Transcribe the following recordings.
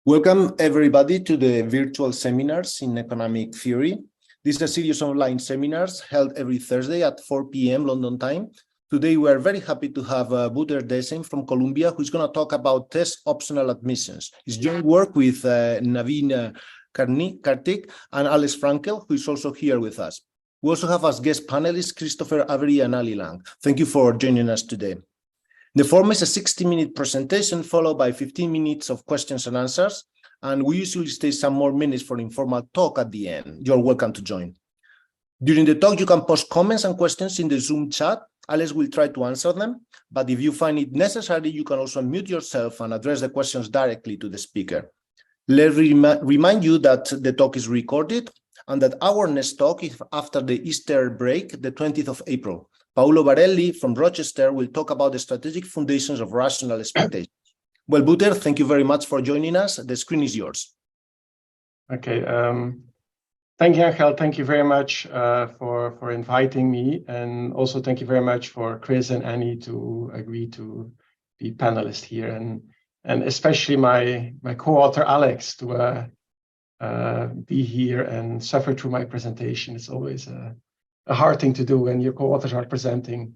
Welcome everybody to the virtual seminars in economic theory. This is a series of online seminars held every Thursday at 4 p.m. London time. Today we are very happy to have Wouter Dessein from Colombia, who's going to talk about test optional admissions. His joint work with Navin, Kartik, and Alex Frankel, who is also here with us. We also have as guest panelists Christopher Avery and Ali Lang. Thank you for joining us today. The format is a 60-minute presentation followed by 15 minutes of questions and answers, and we usually stay some more minutes for informal talk at the end. You're welcome to join. During the talk, you can post comments and questions in the Zoom chat. Alex will try to answer them, but if you find it necessary, you can also unmute yourself and address the questions directly to the speaker. Let me remind you that the talk is recorded and that our next talk is after the Easter break, the 20th of April. Paolo Barelli from Rochester will talk about the strategic foundations of rational expectations. Well, Wouter, thank you very much for joining us. The screen is yours. Okay. Thank you, Angel. Thank you very much for inviting me. And also thank you very much for Chris and Annie to agree to be panelists here. And especially my co-author, Alex, to be here and suffer through my presentation. It's always a hard thing to do when your co-authors are presenting.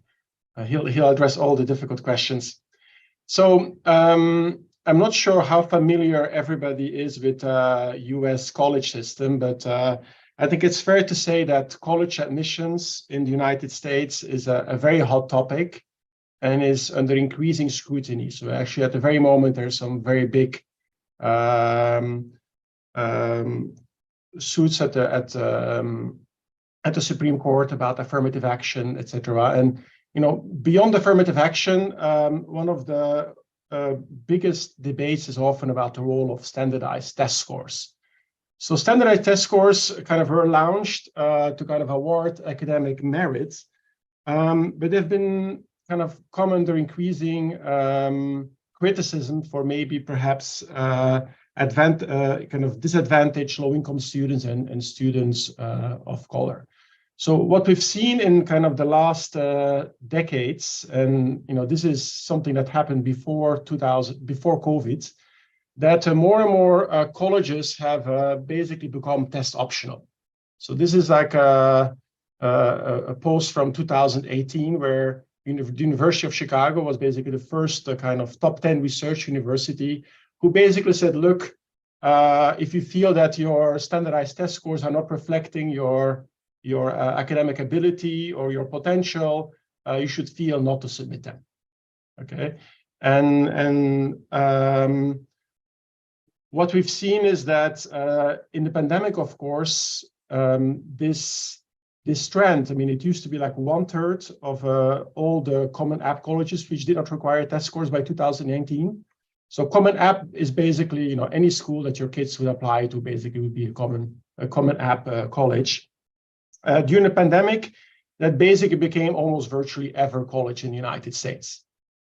He'll address all the difficult questions. So I'm not sure how familiar everybody is with US college system, but I think it's fair to say that college admissions in the United States is a very hot topic and is under increasing scrutiny. So actually at the very moment, there's some very big suits at the Supreme Court about affirmative action, etc. And beyond affirmative action, one of the biggest debates is often about the role of standardized test scores. So standardized test scores kind of were launched to kind of award academic merit, but they've been kind of come under increasing criticism for maybe perhaps kind of disadvantaged low-income students and students of color. So what we've seen in kind of the last decades, and this is something that happened before COVID, that more and more colleges have basically become test optional. So this is like a post from 2018 where the University of Chicago was basically the first kind of top 10 research university who basically said, look, if you feel that your standardized test scores are not reflecting your academic ability or your potential, you should feel not to submit them. Okay, and what we've seen is that in the pandemic, of course, this trend, I mean, it used to be like 1/3 of all the Common App colleges which did not require test scores by 2019. So Common App is basically, any school that your kids would apply to basically would be a Common App college. During the pandemic, that basically became almost virtually every college in the United States.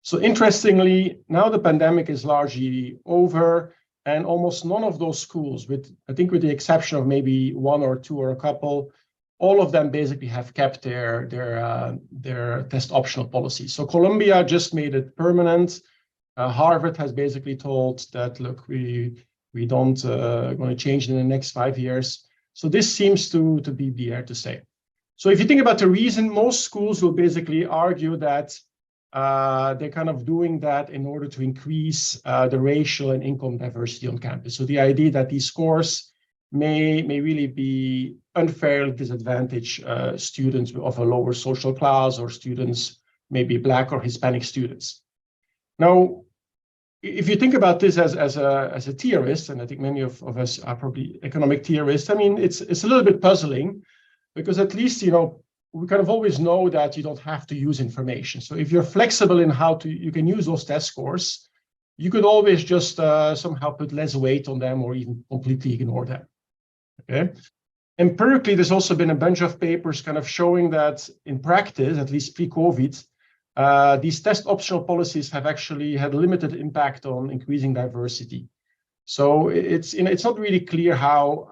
So interestingly, now the pandemic is largely over, and almost none of those schools, I think with the exception of maybe one or two or a couple, all of them basically have kept their test optional policy. So Columbia just made it permanent. Harvard has basically told that, look, we don't going to change in the next 5 years. So this seems to be here to stay. So if you think about the reason, most schools will basically argue that they're kind of doing that in order to increase the racial and income diversity on campus. So the idea that these scores may really be unfairly disadvantage students of a lower social class or students, maybe Black or Hispanic students. Now, if you think about this as a theorist, and I think many of us are probably economic theorists, I mean, it's a little bit puzzling because at least, we kind of always know that you don't have to use information. So if you're flexible in you can use those test scores, you could always just somehow put less weight on them or even completely ignore them. Okay. Empirically, there's also been a bunch of papers kind of showing that in practice, at least pre-COVID, these test optional policies have actually had limited impact on increasing diversity. So it's not really clear how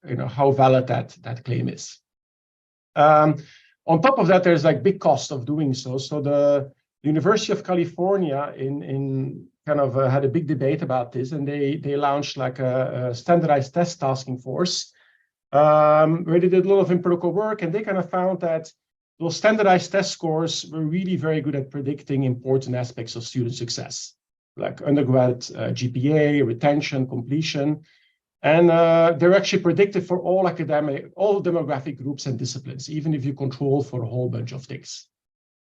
valid that claim is. On top of that, there's like big cost of doing so. So the the University of California in kind of had a big debate about this, and they launched like a standardized test tasking force, where they did a lot of empirical work, and they kind of found that those standardized test scores were really very good at predicting important aspects of student success, like undergrad GPA, retention, completion. And they're actually predictive for all demographic groups and disciplines, even if you control for a whole bunch of things.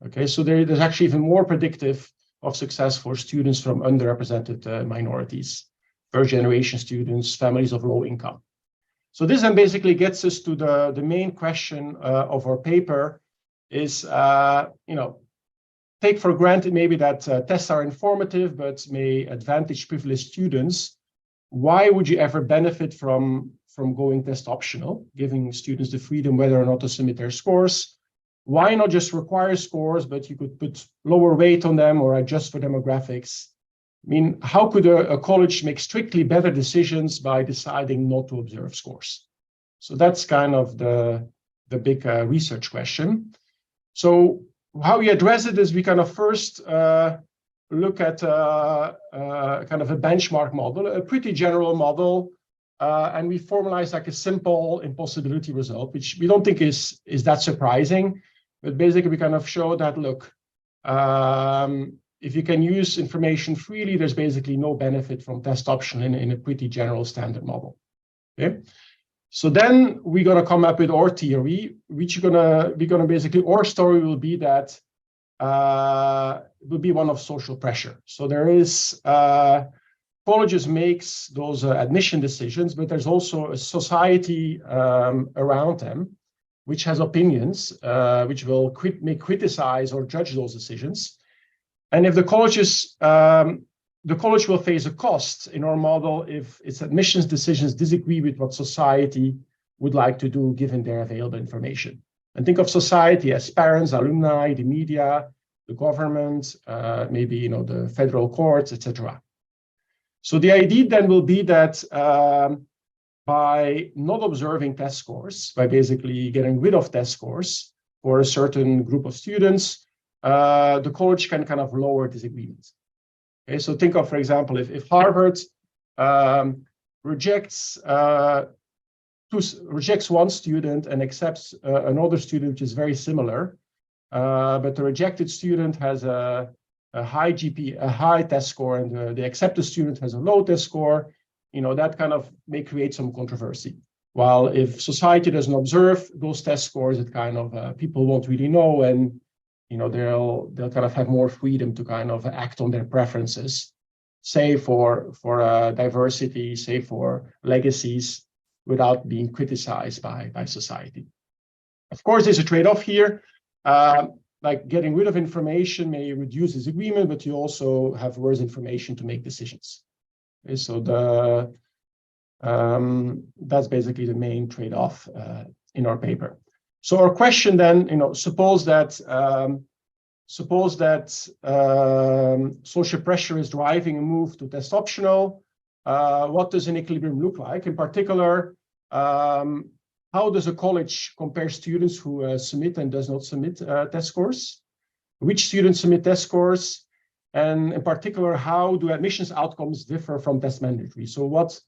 Okay, so there's actually even more predictive of success for students from underrepresented minorities, first generation students, families of low income. So this then basically gets us to the main question of our paper is, take for granted maybe that tests are informative, but may advantage privileged students. Why would you ever benefit from going test optional, giving students the freedom whether or not to submit their scores? Why not just require scores, but you could put lower weight on them or adjust for demographics? I mean, how could a college make strictly better decisions by deciding not to observe scores? So that's kind of the big research question. So how we address it is we kind of first look at kind of a benchmark model, a pretty general model, and we formalize like a simple impossibility result, which we don't think is that surprising. But basically, we kind of show that, look, if you can use information freely, there's basically no benefit from test option in a pretty general standard model. Okay. So then we're going to come up with our theory, which we're going to basically, our story will be that will be one of social pressure. So there is colleges makes those admission decisions, but there's also a society around them which has opinions, which will may criticize or judge those decisions. And if the college will face a cost in our model if its admissions decisions disagree with what society would like to do given their available information. And think of society as parents, alumni, the media, the government, maybe the federal courts, etc. So the idea then will be that by not observing test scores, by basically getting rid of test scores for a certain group of students, the college can kind of lower disagreement. Okay, so think of, for example, if Harvard rejects one student and accepts another student which is very similar, but the rejected student has a high GPA, a high test score, and the accepted student has a low test score, that kind of may create some controversy. While if society doesn't observe those test scores, it kind of people won't really know, and they'll kind of have more freedom to kind of act on their preferences, say for diversity, say for legacies, without being criticized by society. Of course, there's a trade-off here. Like getting rid of information may reduce disagreement, but you also have worse information to make decisions. Okay, so that's basically the main trade-off in our paper. So our question then, suppose that social pressure is driving a move to test optional. What does an equilibrium look like? In particular, how does a college compare students who submit and does not submit test scores? Which students submit test scores? And in particular, how do admissions outcomes differ from test mandatory? So what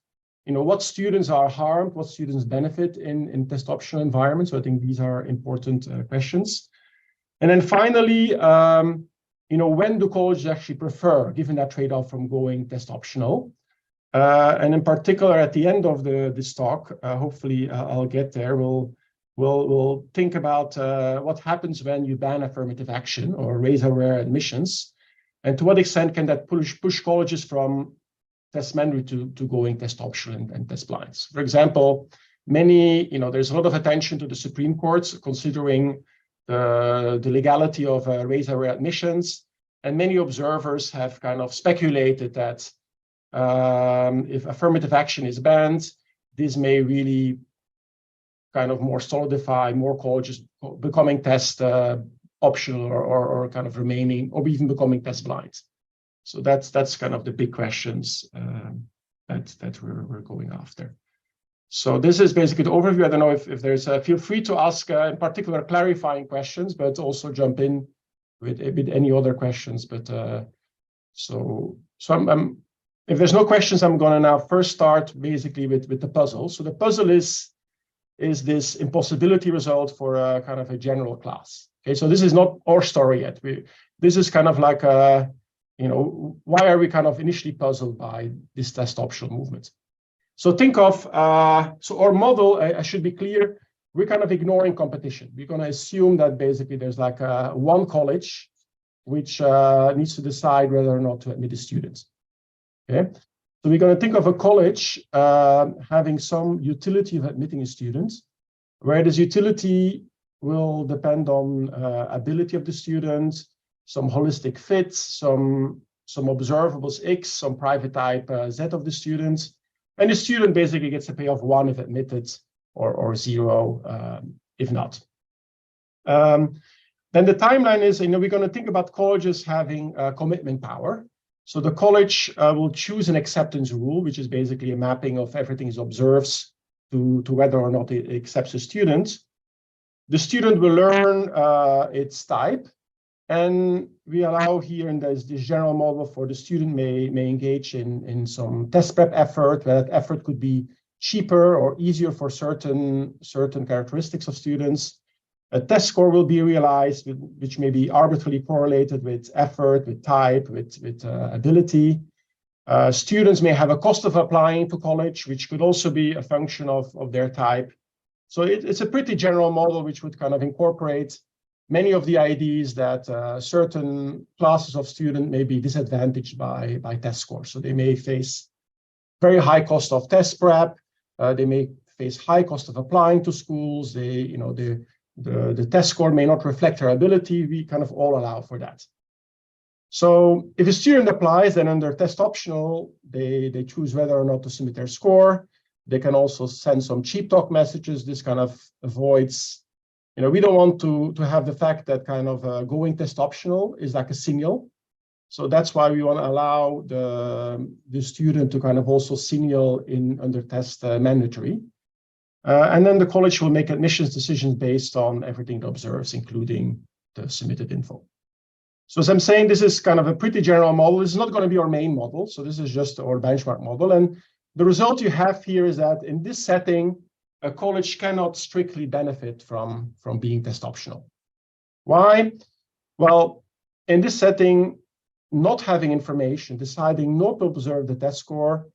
students are harmed, what students benefit in test optional environments? So I think these are important questions. And then finally, when do colleges actually prefer, given that trade-off from going test optional? And in particular, at the end of this talk, hopefully I'll get there. We'll think about what happens when you ban affirmative action or raise aware admissions, and to what extent can that push colleges from test mandatory to going test optional and test blinds. For example, there's a lot of attention to the Supreme Court considering the legality of raise aware admissions, and many observers have kind of speculated that if affirmative action is banned, this may really kind of more solidify more colleges becoming test optional or kind of remaining or even becoming test blind. So that's kind of the big questions that we're going after. So this is basically the overview. I don't know if there's feel free to ask in particular clarifying questions, but also jump in with any other questions. But if there's no questions, I'm going to now first start basically with the puzzle. So the puzzle is this impossibility result for a kind of a general class. Okay, so this is not our story yet. This is kind of like why are we kind of initially puzzled by this test optional movement? So think of so our model. I should be clear. We're kind of ignoring competition. We're going to assume that basically there's like one college which needs to decide whether or not to admit a student. Okay, so we're going to think of a college having some utility of admitting a student, where this utility will depend on ability of the student, some holistic fits, some observables X, some private type Z of the student, and the student basically gets a pay of 1 if admitted, or 0 if not. Then the timeline is, we're going to think about colleges having commitment power. So the college will choose an acceptance rule, which is basically a mapping of everything it observes to whether or not it accepts a student. The student will learn its type, and we allow here in this general model for the student may engage in some test prep effort, where that effort could be cheaper or easier for certain characteristics of students. A test score will be realized, which may be arbitrarily correlated with effort, with type, with ability. Students may have a cost of applying to college, which could also be a function of their type. So it's a pretty general model, which would kind of incorporate many of the ideas that certain classes of students may be disadvantaged by test scores. So they may face very high cost of test prep. They may face high cost of applying to schools. The test score may not reflect their ability. We kind of all allow for that. So if a student applies, then under test optional, they choose whether or not to submit their score. They can also send some cheap talk messages. This kind of avoids, we don't want to have the fact that kind of going test optional is like a signal. So that's why we want to allow the student to kind of also signal in under test mandatory. And then the college will make admissions decisions based on everything it observes, including the submitted info. So as I'm saying, this is kind of a pretty general model. This is not going to be our main model. So this is just our benchmark model. And the result you have here is that in this setting, a college cannot strictly benefit from being test optional. Why? Well, in this setting, not having information, deciding not to observe the test score,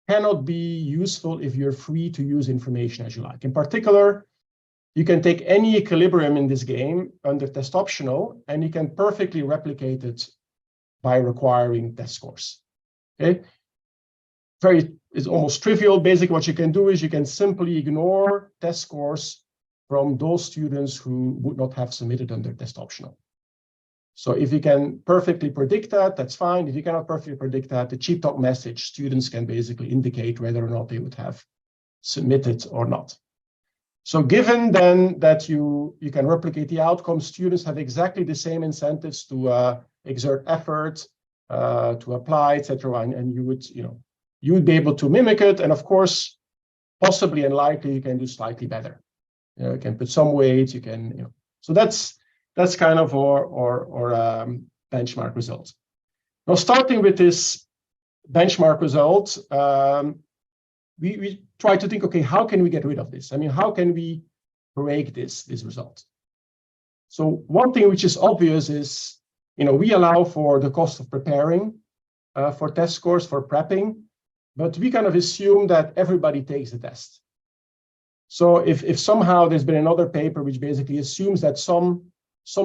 cannot be useful if you're free to use information as you like. In particular, you can take any equilibrium in this game under test optional, and you can perfectly replicate it by requiring test scores. Okay? It's almost trivial. Basically, what you can do is you can simply ignore test scores from those students who would not have submitted under test optional. So if you can perfectly predict that, that's fine. If you cannot perfectly predict that, the cheap talk message, students can basically indicate whether or not they would have submitted or not. So given then that you can replicate the outcome, students have exactly the same incentives to exert effort, to apply, etc. And you would be able to mimic it. And of course, possibly and likely you can do slightly better. You can put some weight, you can, so that's kind of our benchmark result. Now, starting with this benchmark result, we try to think, okay, how can we get rid of this? I mean, how can we break this result? So one thing which is obvious is, we allow for the cost of preparing for test scores, for prepping, but we kind of assume that everybody takes the test. So if somehow there's been another paper which basically assumes that some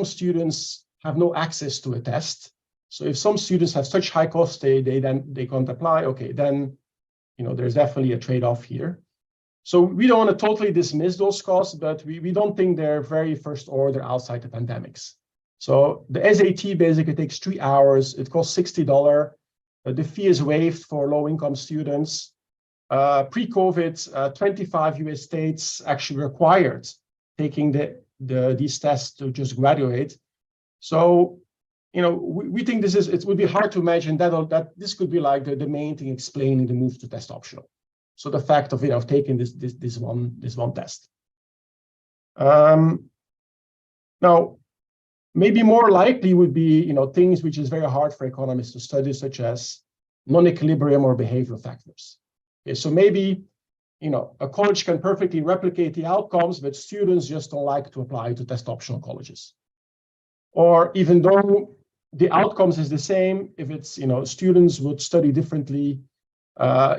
students have no access to a test. So if some students have such high costs, they can't apply. Okay, then there's definitely a trade-off here. So we don't want to totally dismiss those costs, but we don't think they're very first order outside the pandemics. So the SAT basically takes 3 hours. It costs $60. The fee is waived for low-income students. Pre-COVID, 25 US states actually required taking these tests to just graduate. So, we think it would be hard to imagine that this could be like the main thing explaining the move to test optional. So the fact of taking this one test. Now, Maybe more likely would be, things which is very hard for economists to study, such as non-equilibrium or behavioral factors. Okay, so maybe, a college can perfectly replicate the outcomes, but students just don't like to apply to test optional colleges. Or even though the outcomes is the same, if it's, students would study differently,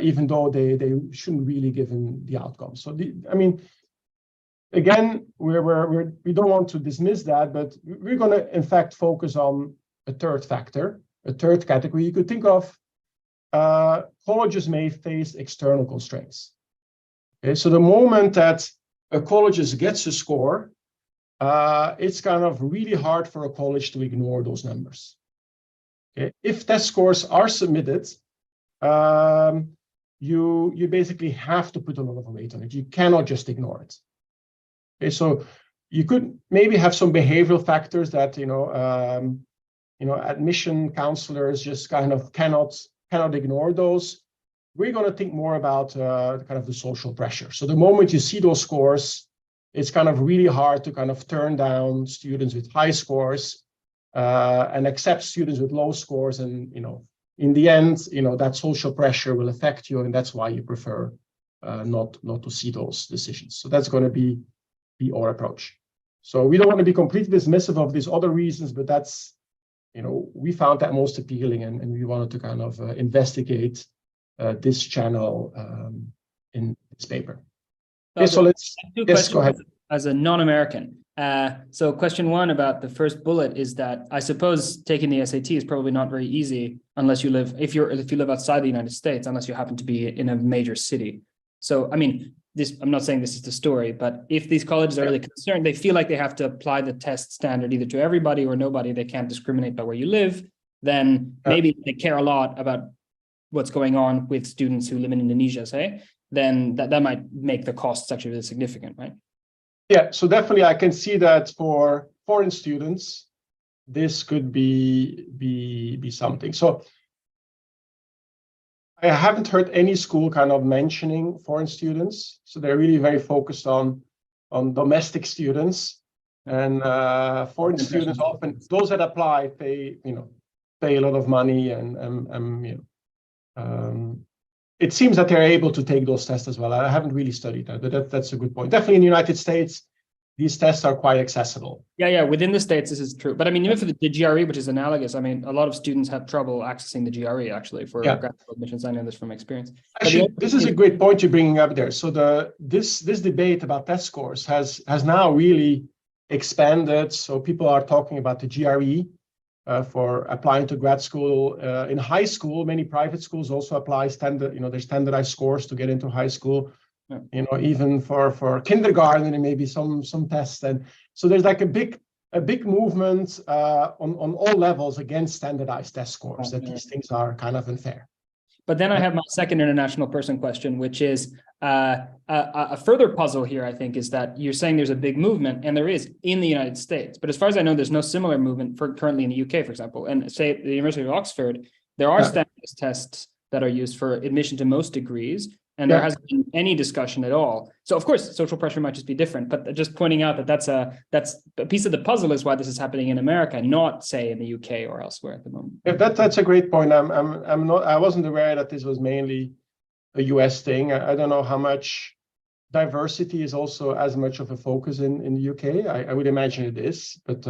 even though they shouldn't really given the outcomes. So again, we don't want to dismiss that, but we're going to, in fact, focus on a third factor, a third category. You could think of colleges may face external constraints. Okay, so the moment that a college gets a score, it's kind of really hard for a college to ignore those numbers. Okay? If test scores are submitted, you basically have to put a lot of weight on it. You cannot just ignore it. Okay, so you could maybe have some behavioral factors that admission counselors just kind of cannot ignore those. We're going to think more about kind of the social pressure. So the moment you see those scores, it's kind of really hard to kind of turn down students with high scores and accept students with low scores. And in the end, that social pressure will affect you, and that's why you prefer not to see those decisions. So that's going to be our approach. So we don't want to be completely dismissive of these other reasons, but that's, we found that most appealing, and we wanted to kind of investigate this channel in this paper. Okay, so let's go ahead. As a non-American. So question one about the first bullet is that I suppose taking the SAT is probably not very easy unless you live, if you live outside the United States, unless you happen to be in a major city. So, I'm not saying this is the story, but if these colleges are really concerned, they feel like they have to apply the test standard either to everybody or nobody, they can't discriminate by where you live, then maybe they care a lot about what's going on with students who live in Indonesia, say, then that might make the costs actually really significant, right? Yeah, so definitely I can see that for foreign students, this could be something. So I haven't heard any school kind of mentioning foreign students. So they're really very focused on domestic students, and foreign students often, those that apply pay a lot of money, and it seems that they're able to take those tests as well. I haven't really studied that, but that's a good point. Definitely in the United States, these tests are quite accessible. Yeah, within the States, this is true. But even for the GRE, which is analogous, a lot of students have trouble accessing the GRE actually for grad school admissions. I know this from experience. Actually, this is a great point you're bringing up there. So this debate about test scores has now really expanded. So people are talking about the GRE for applying to grad school. In high school, many private schools also apply their standardized scores to get into high school. Even for kindergarten, and maybe some tests. And so there's like a big movement on all levels against standardized test scores, that these things are kind of unfair. But then I have my second international person question, which is a further puzzle here, I think, is that you're saying there's a big movement, and there is in the United States. But as far as I know, there's no similar movement currently in the UK, for example. And say at the University of Oxford, there are standardized tests that are used for admission to most degrees. And there hasn't been any discussion at all. So of course, social pressure might just be different, but just pointing out that that's a piece of the puzzle is why this is happening in America, not say in the UK or elsewhere at the moment. If that's a great point. I wasn't aware that this was mainly a US thing. I don't know how much diversity is also as much of a focus in the UK. I would imagine it is, but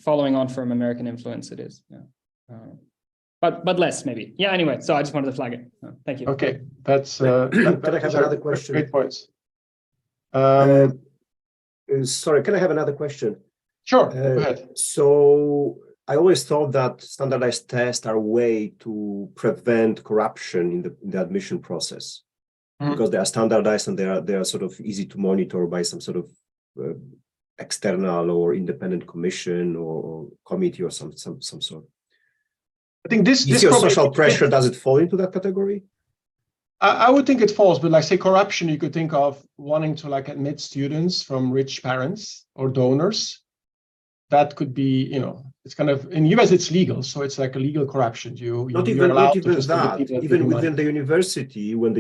following on from American influence, it is. But less maybe. Yeah. Anyway, so I just wanted to flag it. Thank you. Okay, that's. Can I have another question? Great points. Sorry, can I have another question? Sure. Go ahead. So I always thought that standardized tests are a way to prevent corruption in the admission process, because they are standardized and they are sort of easy to monitor by some sort of external or independent commission or committee or some sort. I think this social pressure, does it fall into that category? I would think it falls, but like say corruption, you could think of wanting to like admit students from rich parents or donors. That could be, it's kind of in US it's legal, so it's like a legal corruption. Not even that. Even within the university, when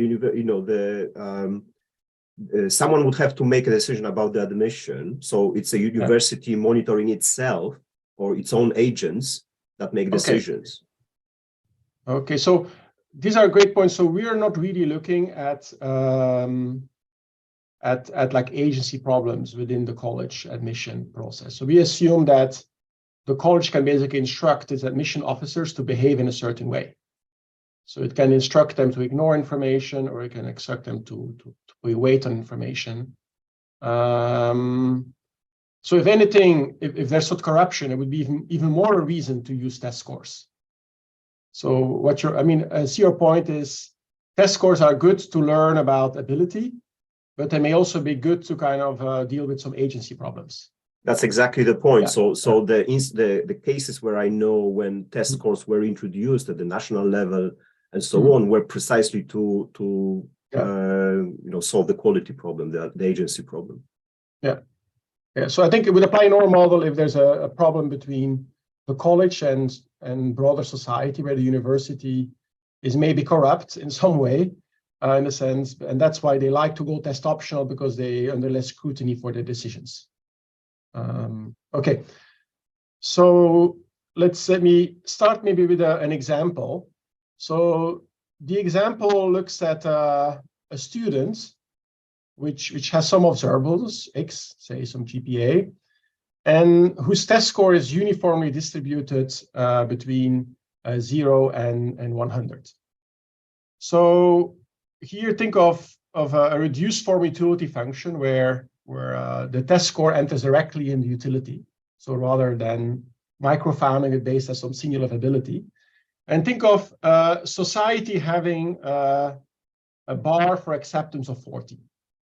someone would have to make a decision about the admission. So it's a university monitoring itself or its own agents that make decisions. Okay, so these are great points. So we are not really looking at like agency problems within the college admission process. So we assume that the college can basically instruct its admission officers to behave in a certain way. So it can instruct them to ignore information, or it can instruct them to put weight on information. So if anything, if there's such corruption, it would be even more a reason to use test scores. So I see your point is test scores are good to learn about ability, but they may also be good to kind of deal with some agency problems. That's exactly the point. Yeah. So the cases where I know when test scores were introduced at the national level and so on were precisely to solve the quality problem, the agency problem. Yeah. So I think it would apply in our model if there's a problem between the college and broader society, where the university is maybe corrupt in some way, in a sense, and that's why they like to go test optional, because they under less scrutiny for their decisions. Okay, so let me start maybe with an example. So the example looks at a student which has some observables, X, say some GPA, and whose test score is uniformly distributed between 0 and 100. So here think of a reduced form utility function where the test score enters directly in the utility. So rather than microfounding it based on some singular ability. And think of society having a bar for acceptance of 40.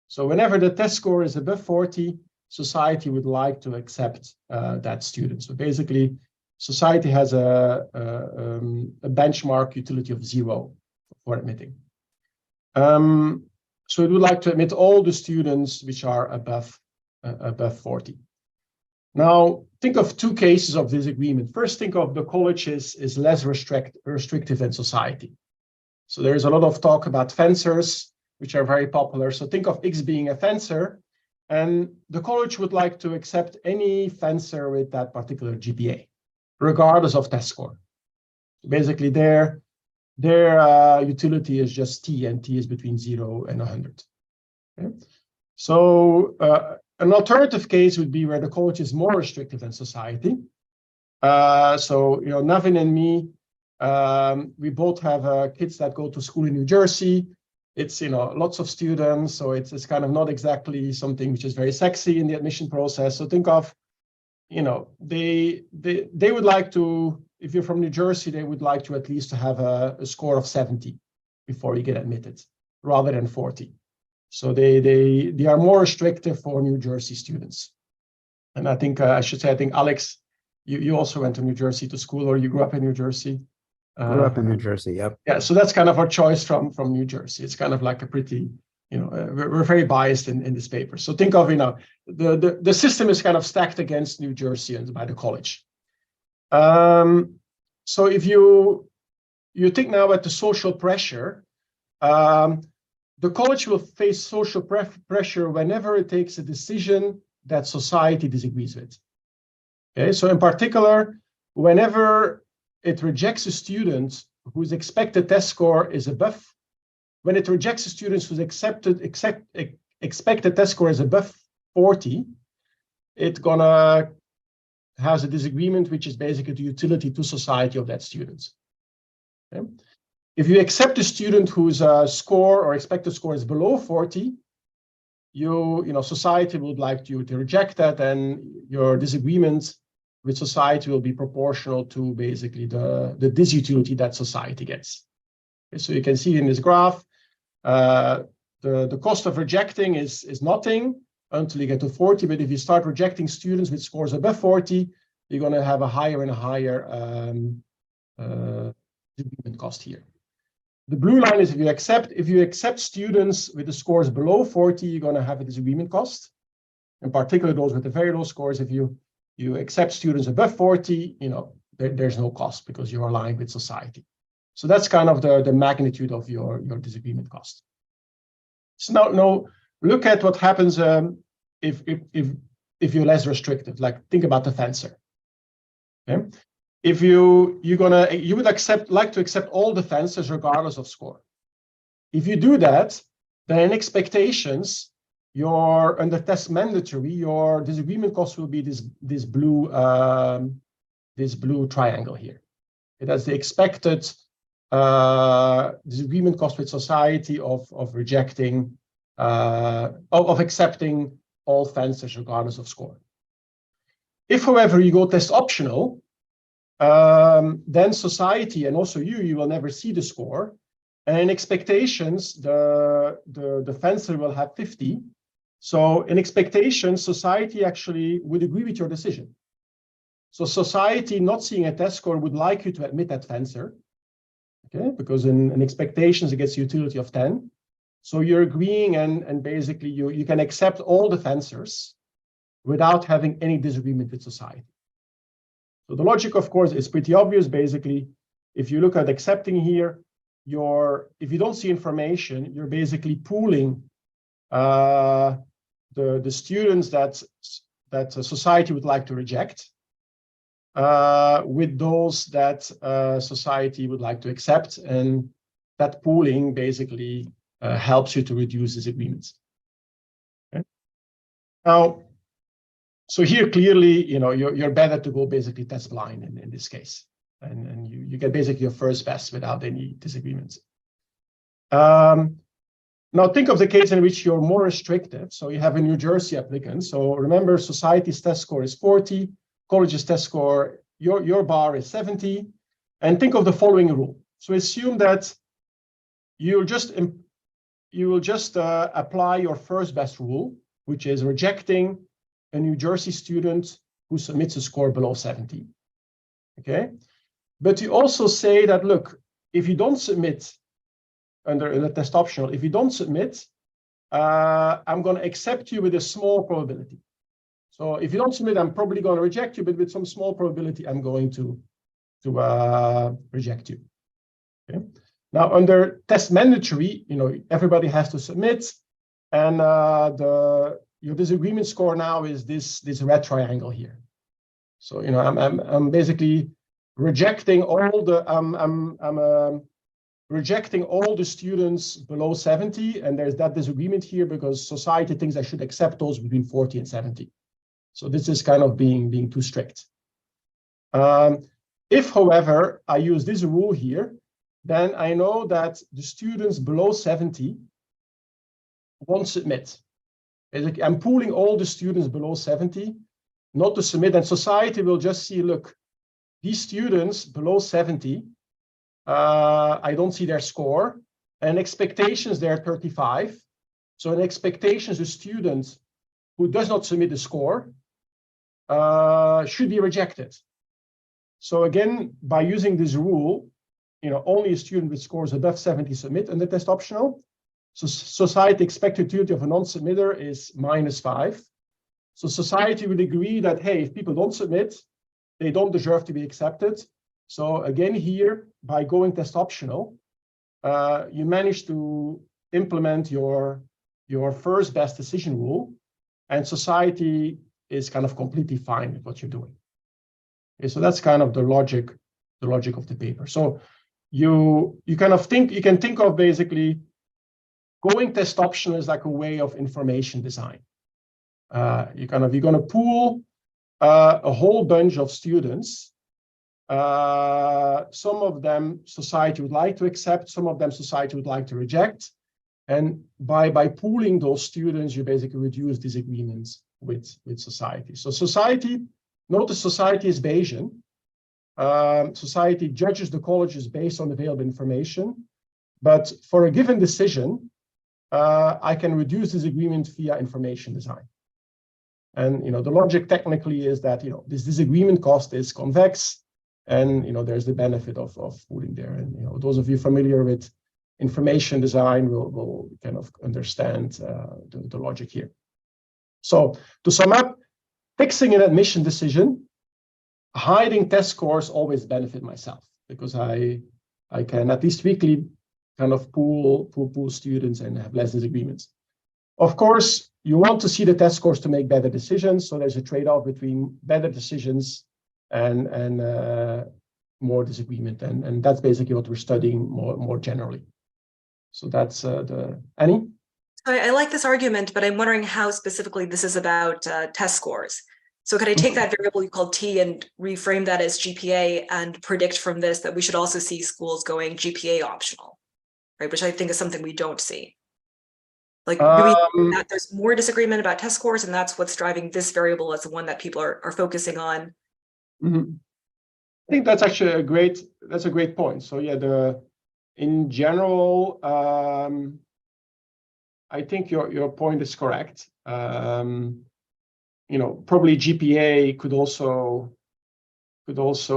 So whenever the test score is above 40, society would like to accept that student. So basically, society has a benchmark utility of 0 for admitting. So it would like to admit all the students which are above 40. Now, think of two cases of disagreement. First, think of the college is less restrictive than society. So there's a lot of talk about fencers, which are very popular. So think of X being a fencer, and the college would like to accept any fencer with that particular GPA, regardless of test score. Basically, their utility is just T, and T is between 0 and 100. Okay? So an alternative case would be where the college is more restrictive than society. So Navin and me, we both have kids that go to school in New Jersey. It's lots of students, so it's kind of not exactly something which is very sexy in the admission process. So think of, they would like to, if you're from New Jersey, they would like to at least have a score of 70 before you get admitted, rather than 40. So they are more restrictive for New Jersey students. And I think I think Alex, you also went to New Jersey to school, or you grew up in New Jersey. Grew up in New Jersey, yep. Yeah, so that's kind of our choice from New Jersey. It's kind of like a pretty, we're very biased in this paper. So think of, the system is kind of stacked against New Jerseyans by the college. So if you think now at the social pressure, the college will face social pressure whenever it takes a decision that society disagrees with. Okay, so in particular, whenever it rejects a student whose expected test score is above, when it rejects a student whose expected test score is above 40, it's gonna has a disagreement, which is basically the utility to society of that student. Okay? If you accept a student whose score or expected score is below 40, society would like you to reject that, and your disagreement with society will be proportional to basically the disutility that society gets. Okay, so you can see in this graph, the cost of rejecting is nothing until you get to 40, but if you start rejecting students with scores above 40, you're going to have a higher and a higher disagreement cost here. The blue line is if you accept students with the scores below 40, you're going to have a disagreement cost. In particular, those with the very low scores, if you accept students above 40, there's no cost because you're aligned with society. So that's kind of the magnitude of your disagreement cost. So now look at what happens if you're less restrictive. Like think about the fencer. Okay? If you would like to accept all the fences regardless of score. If you do that, then in expectations, under test mandatory, your disagreement cost will be this blue triangle here. That's the expected disagreement cost with society of rejecting of accepting all fences regardless of score. If, however, you go test optional, then society and also you will never see the score. And in expectations, the fencer will have 50. So in expectations, society actually would agree with your decision. So society, not seeing a test score, would like you to admit that fencer, okay? Because in expectations, it gets a utility of 10. So you're agreeing, and basically you can accept all the fencers without having any disagreement with society. So the logic, of course, is pretty obvious. Basically, if you look at accepting here, if you don't see information, you're basically pooling the students that society would like to reject with those that society would like to accept, and that pooling basically helps you to reduce disagreements. Okay. Now, so here clearly, you're better to go basically test blind in this case, and you get basically your first best without any disagreements. Now think of the case in which you're more restrictive. So you have a New Jersey applicant. So remember, society's test score is 40, college's test score, your bar is 70, and think of the following rule. So assume that you will just apply your first best rule, which is rejecting a New Jersey student who submits a score below 70. Okay, but you also say that, look, if you don't submit under the test optional, if you don't submit, I'm going to accept you with a small probability. So if you don't submit, I'm probably going to reject you, but with some small probability, I'm going to reject you. Okay. Now under test mandatory, everybody has to submit, and your disagreement score now is this red triangle here. So I'm basically rejecting all the rejecting all the students below 70, and there's that disagreement here because society thinks I should accept those between 40 and 70. So this is kind of being too strict. If, however, I use this rule here, then I know that the students below 70 won't submit. Basically, I'm pooling all the students below 70 not to submit, and society will just see, look, these students below 70, I don't see their score, and expectations, they're 35. So in expectations, the student who does not submit the score should be rejected. So again, by using this rule, only a student with scores above 70 submit under test optional. So society expected utility of a non-submitter is -5. So society would agree that, hey, if people don't submit, they don't deserve to be accepted. So again, here, by going test optional, you manage to implement your first best decision rule, and society is kind of completely fine with what you're doing. Okay, so that's kind of the logic of the paper. So you can think of basically going test optional as like a way of information design. You're going to pool a whole bunch of students. Some of them society would like to accept, some of them society would like to reject. And by pooling those students, you basically reduce disagreements with society. So notice society is Bayesian. Society judges the colleges based on available information. But for a given decision, I can reduce disagreement via information design. And the logic technically is that this disagreement cost is convex, and there's the benefit of pooling there. And those of you familiar with information design will kind of understand the logic here. So to sum up, fixing an admission decision, hiding test scores always benefit myself, because I can at least weekly kind of pool students and have less disagreements. Of course, you want to see the test scores to make better decisions. So there's a trade-off between better decisions and more disagreement. And that's basically what we're studying more generally. So that's Annie? I like this argument, but I'm wondering how specifically this is about test scores. So could I take that variable you called T and reframe that as GPA and predict from this that we should also see schools going GPA optional, right? Which I think is something we don't see. Like, do we think that there's more disagreement about test scores and that's what's driving this variable as the one that people are focusing on? Mm-hmm. I think that's actually a great point. So yeah, in general, I think your point is correct. You know, probably GPA could also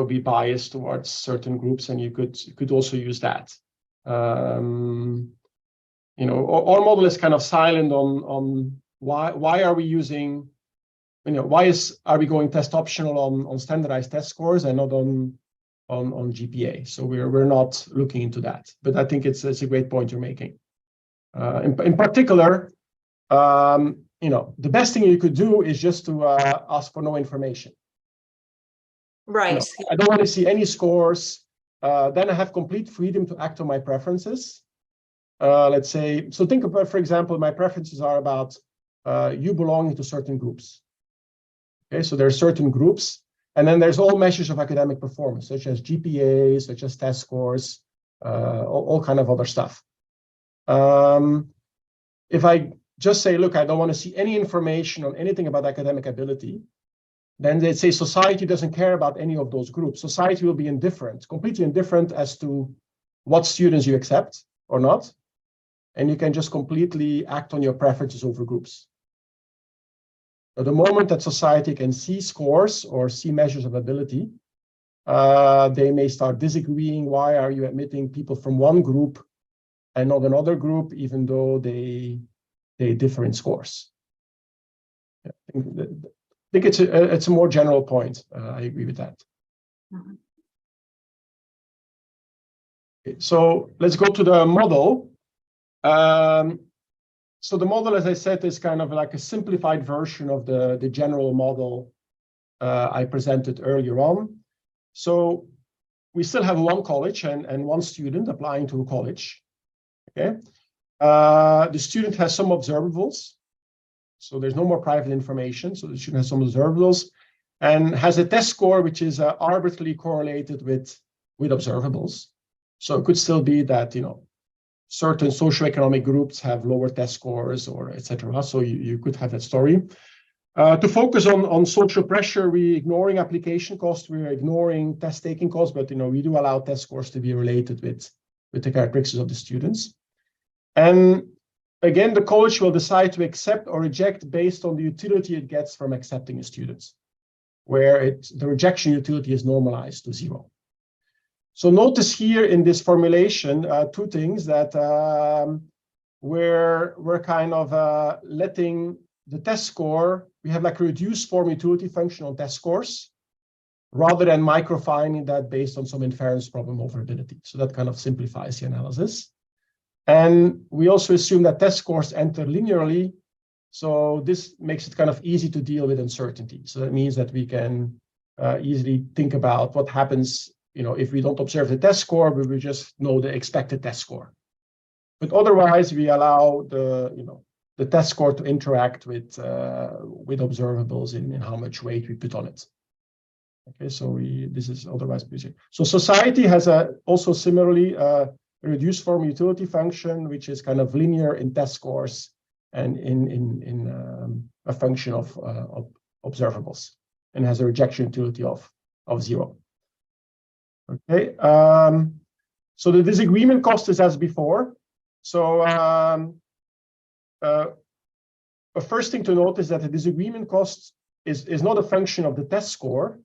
be biased towards certain groups, and you could also use that. You know, our model is kind of silent on why are we using, you know, are we going test optional on standardized test scores and not on GPA? So we're not looking into that. But I think it's a great point you're making. In particular, you know, the best thing you could do is just to ask for no information. Right. You know, I don't want to see any scores. Then I have complete freedom to act on my preferences. Let's say, so think about, for example, my preferences are about you belonging to certain groups. Okay, so there are certain groups, and then there's all measures of academic performance, such as GPA, such as test scores, all kind of other stuff. If I just say, look, I don't want to see any information on anything about academic ability, then they'd say society doesn't care about any of those groups. Society will be indifferent, completely indifferent as to what students you accept or not. And you can just completely act on your preferences over groups. At the moment that society can see scores or see measures of ability, they may start disagreeing. Why are you admitting people from one group and not another group, even though they differ in scores? Yeah, I think it's a more general point. I agree with that. Mm-hmm. Okay, so let's go to the model. So the model, as I said, is kind of like a simplified version of the general model I presented earlier on. So we still have one college and one student applying to a college. Okay, the student has some observables. So there's no more private information. So the student has some observables and has a test score which is arbitrarily correlated with observables. So it could still be that, you know, certain socioeconomic groups have lower test scores or etc. So you could have that story. To focus on social pressure, we're ignoring application costs, we're ignoring test taking costs, but you know, we do allow test scores to be related with the characteristics of the students. And again, the college will decide to accept or reject based on the utility it gets from accepting the students, where the rejection utility is normalized to 0. So notice here in this formulation, two things that we're kind of letting the test score, we have like a reduced form utility function on test scores, rather than microfining that based on some inference problem over ability. So that kind of simplifies the analysis. And we also assume that test scores enter linearly. So this makes it kind of easy to deal with uncertainty. So that means that we can easily think about what happens, you know, if we don't observe the test score, but we just know the expected test score. But otherwise, we allow the test score to interact with observables in how much weight we put on it. Okay, so this is otherwise busy. So society has also similarly a reduced form utility function, which is kind of linear in test scores and in a function of observables, and has a rejection utility of 0. Okay, so the disagreement cost is as before. So a first thing to note is that the disagreement cost is not a function of the test score,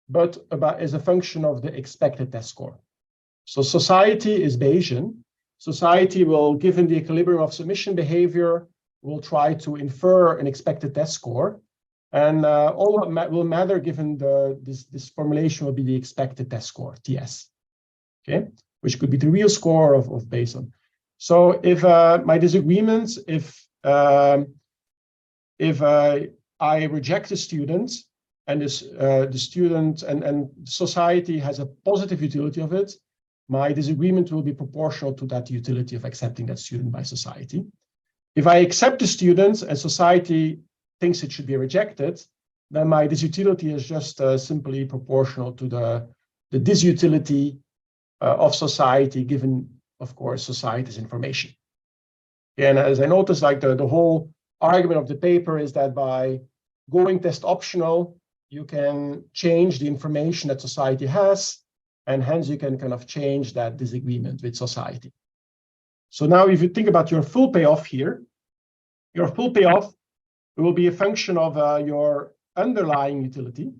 but is a function of the expected test score. So society is Bayesian. Society will, given the equilibrium of submission behavior, will try to infer an expected test score. And all what will matter given this formulation will be the expected test score, TS, okay, which could be the real score of Bayesian. So if my disagreements, if If I reject a student and the student and society has a positive utility of it, my disagreement will be proportional to that utility of accepting that student by society. If I accept the student and society thinks it should be rejected, then my disutility is just simply proportional to the disutility of society, given, of course, society's information. And as I noticed, like the whole argument of the paper is that by going test optional, you can change the information that society has, and hence you can kind of change that disagreement with society. So now if you think about your full payoff here, your full payoff will be a function of your underlying utility,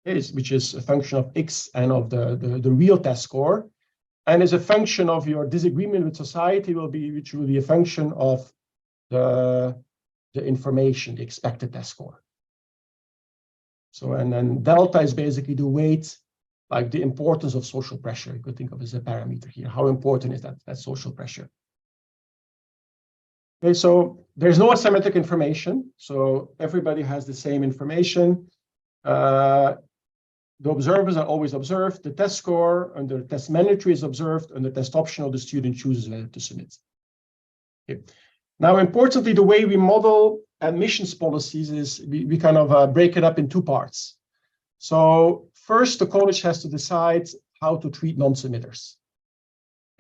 which is a function of X and of the real test score, and as a function of your disagreement with society which will be a function of the information, the expected test score. So, and then delta is basically the weight, like the importance of social pressure. You could think of as a parameter here. How important is that social pressure? Okay, so there's no asymmetric information. So everybody has the same information. The observers are always observed. The test score under test mandatory is observed. Under test optional, the student chooses whether to submit. Okay. Now, importantly, the way we model admissions policies is we kind of break it up in two parts. So first, the college has to decide how to treat non-submitters.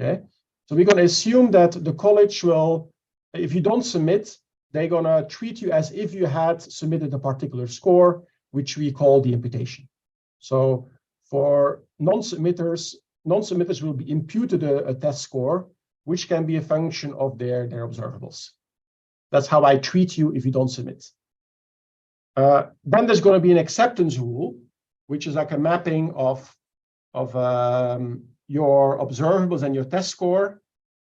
Okay, so we're going to assume that the college will, if you don't submit, they're going to treat you as if you had submitted a particular score, which we call the imputation. So for non-submitters will be imputed a test score, which can be a function of their observables. That's how I treat you if you don't submit. Then there's going to be an acceptance rule, which is like a mapping of your observables and your test score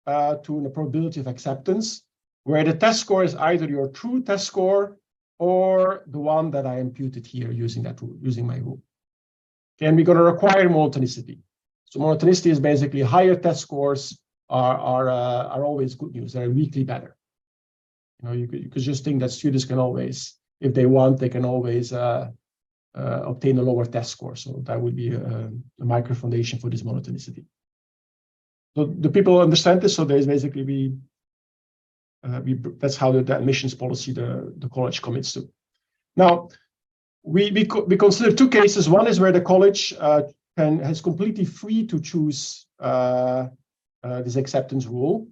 to the probability of acceptance, where the test score is either your true test score or the one that I imputed here using that rule, using my rule. Okay, and we're going to require monotonicity. So monotonicity is basically higher test scores are always good news. They're weakly better. You know, you could just think that students can always, if they want, they can always obtain a lower test score. So that would be a micro foundation for this monotonicity. So the people understand this. So there's basically that's how the admissions policy the college commits to. Now, we consider two cases. One is where the college has completely free to choose this acceptance rule,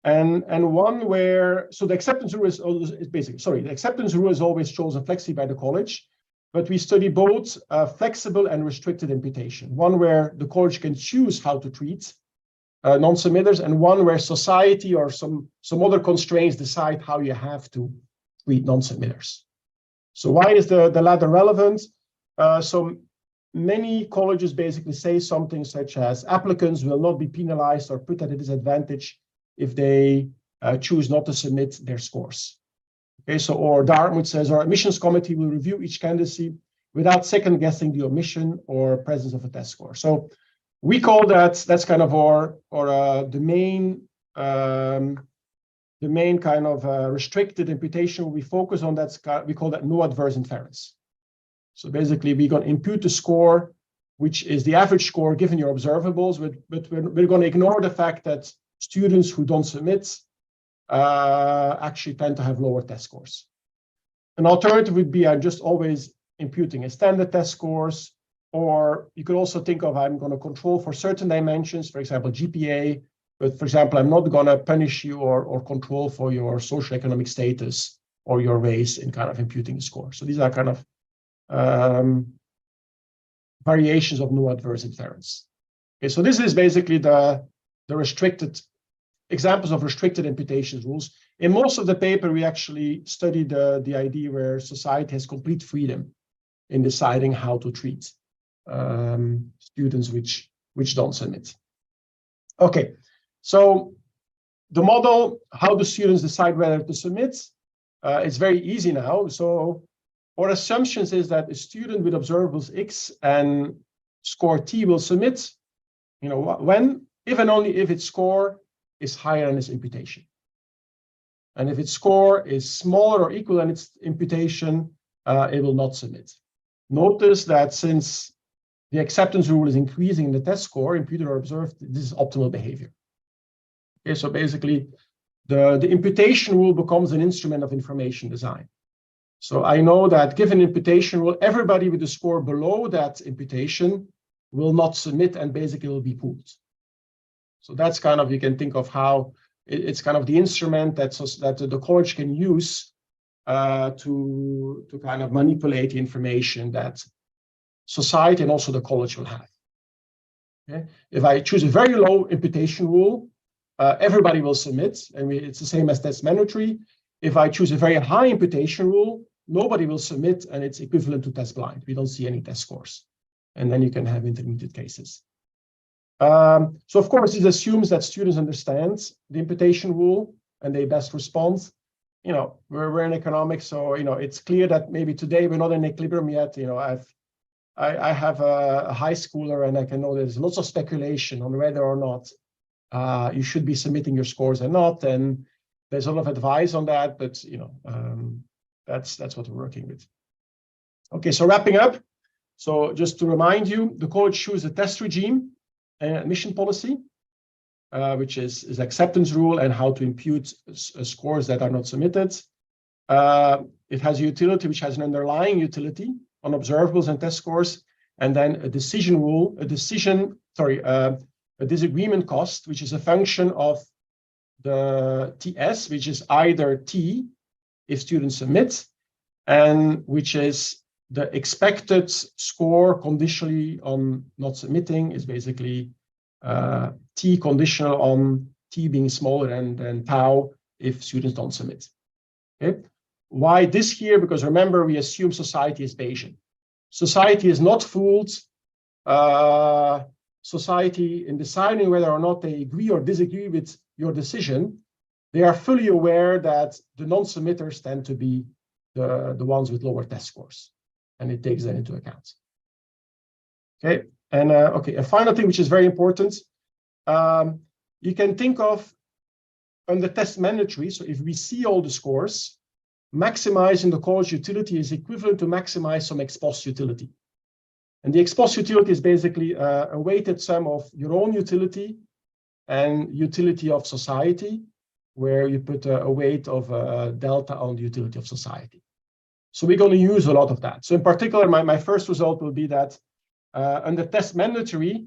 and one where the acceptance rule is basically the acceptance rule is always chosen flexibly by the college, but we study both flexible and restricted imputation. One where the college can choose how to treat non-submitters, and one where society or some other constraints decide how you have to treat non-submitters. So why is the latter relevant? So many colleges basically say something such as applicants will not be penalized or put at a disadvantage if they choose not to submit their scores. Okay, so or Dartmouth says our admissions committee will review each candidacy without second guessing the omission or presence of a test score. So we call that's kind of the main kind of restricted imputation we focus on. We call that no adverse inference. So basically, we're going to impute the score, which is the average score given your observables, but we're going to ignore the fact that students who don't submit actually tend to have lower test scores. An alternative would be I'm just always imputing a standard test scores, or you could also think of I'm going to control for certain dimensions, for example, GPA, but for example, I'm not going to punish you or control for your social economic status or your race in kind of imputing the score. So these are kind of variations of no adverse inference. Okay, so this is basically the restricted examples of restricted imputation rules. In most of the paper, we actually studied the idea where society has complete freedom in deciding how to treat students which don't submit. Okay, so the model, how do students decide whether to submit? It's very easy now. So our assumptions is that a student with observables X and score T will submit, when, if and only if its score is higher than its imputation. And if its score is smaller or equal than its imputation, it will not submit. Notice that since the acceptance rule is increasing the test score, imputed or observed, this is optimal behavior. Okay, so basically, the imputation rule becomes an instrument of information design. So I know that given imputation rule, everybody with a score below that imputation will not submit and basically will be pooled. So that's kind of, you can think of how it's kind of the instrument that the college can use to kind of manipulate the information that society and also the college will have. Okay? If I choose a very low imputation rule, everybody will submit, and it's the same as test mandatory. If I choose a very high imputation rule, nobody will submit, and it's equivalent to test blind. We don't see any test scores. And then you can have intermediate cases. So of course, this assumes that students understand the imputation rule and they best respond. You know, we're in economics, so you know it's clear that maybe today we're not in equilibrium yet. You know, I have a high schooler, and I can know there's lots of speculation on whether or not you should be submitting your scores or not, and there's a lot of advice on that. But you know, that's what we're working with. Okay, so wrapping up. So just to remind you, the college chooses a test regime and admission policy, which is acceptance rule and how to impute scores that are not submitted. It has a utility which has an underlying utility on observables and test scores, and then a decision rule, a disagreement cost, which is a function of the TS, which is either T if students submit, and which is the expected score conditionally on not submitting is basically T conditional on T being smaller than tau if students don't submit. Okay. Why this here? Because remember, we assume society is Bayesian. Society is not fooled. Society, in deciding whether or not they agree or disagree with your decision, they are fully aware that the non-submitters tend to be the ones with lower test scores, and it takes that into account. Okay, and okay, a final thing which is very important, you can think of under test mandatory. So if we see all the scores, maximizing the college utility is equivalent to maximize some ex post utility. And the ex post utility is basically a weighted sum of your own utility and utility of society, where you put a weight of delta on the utility of society. So we're going to use a lot of that. So in particular, my first result will be that under test mandatory,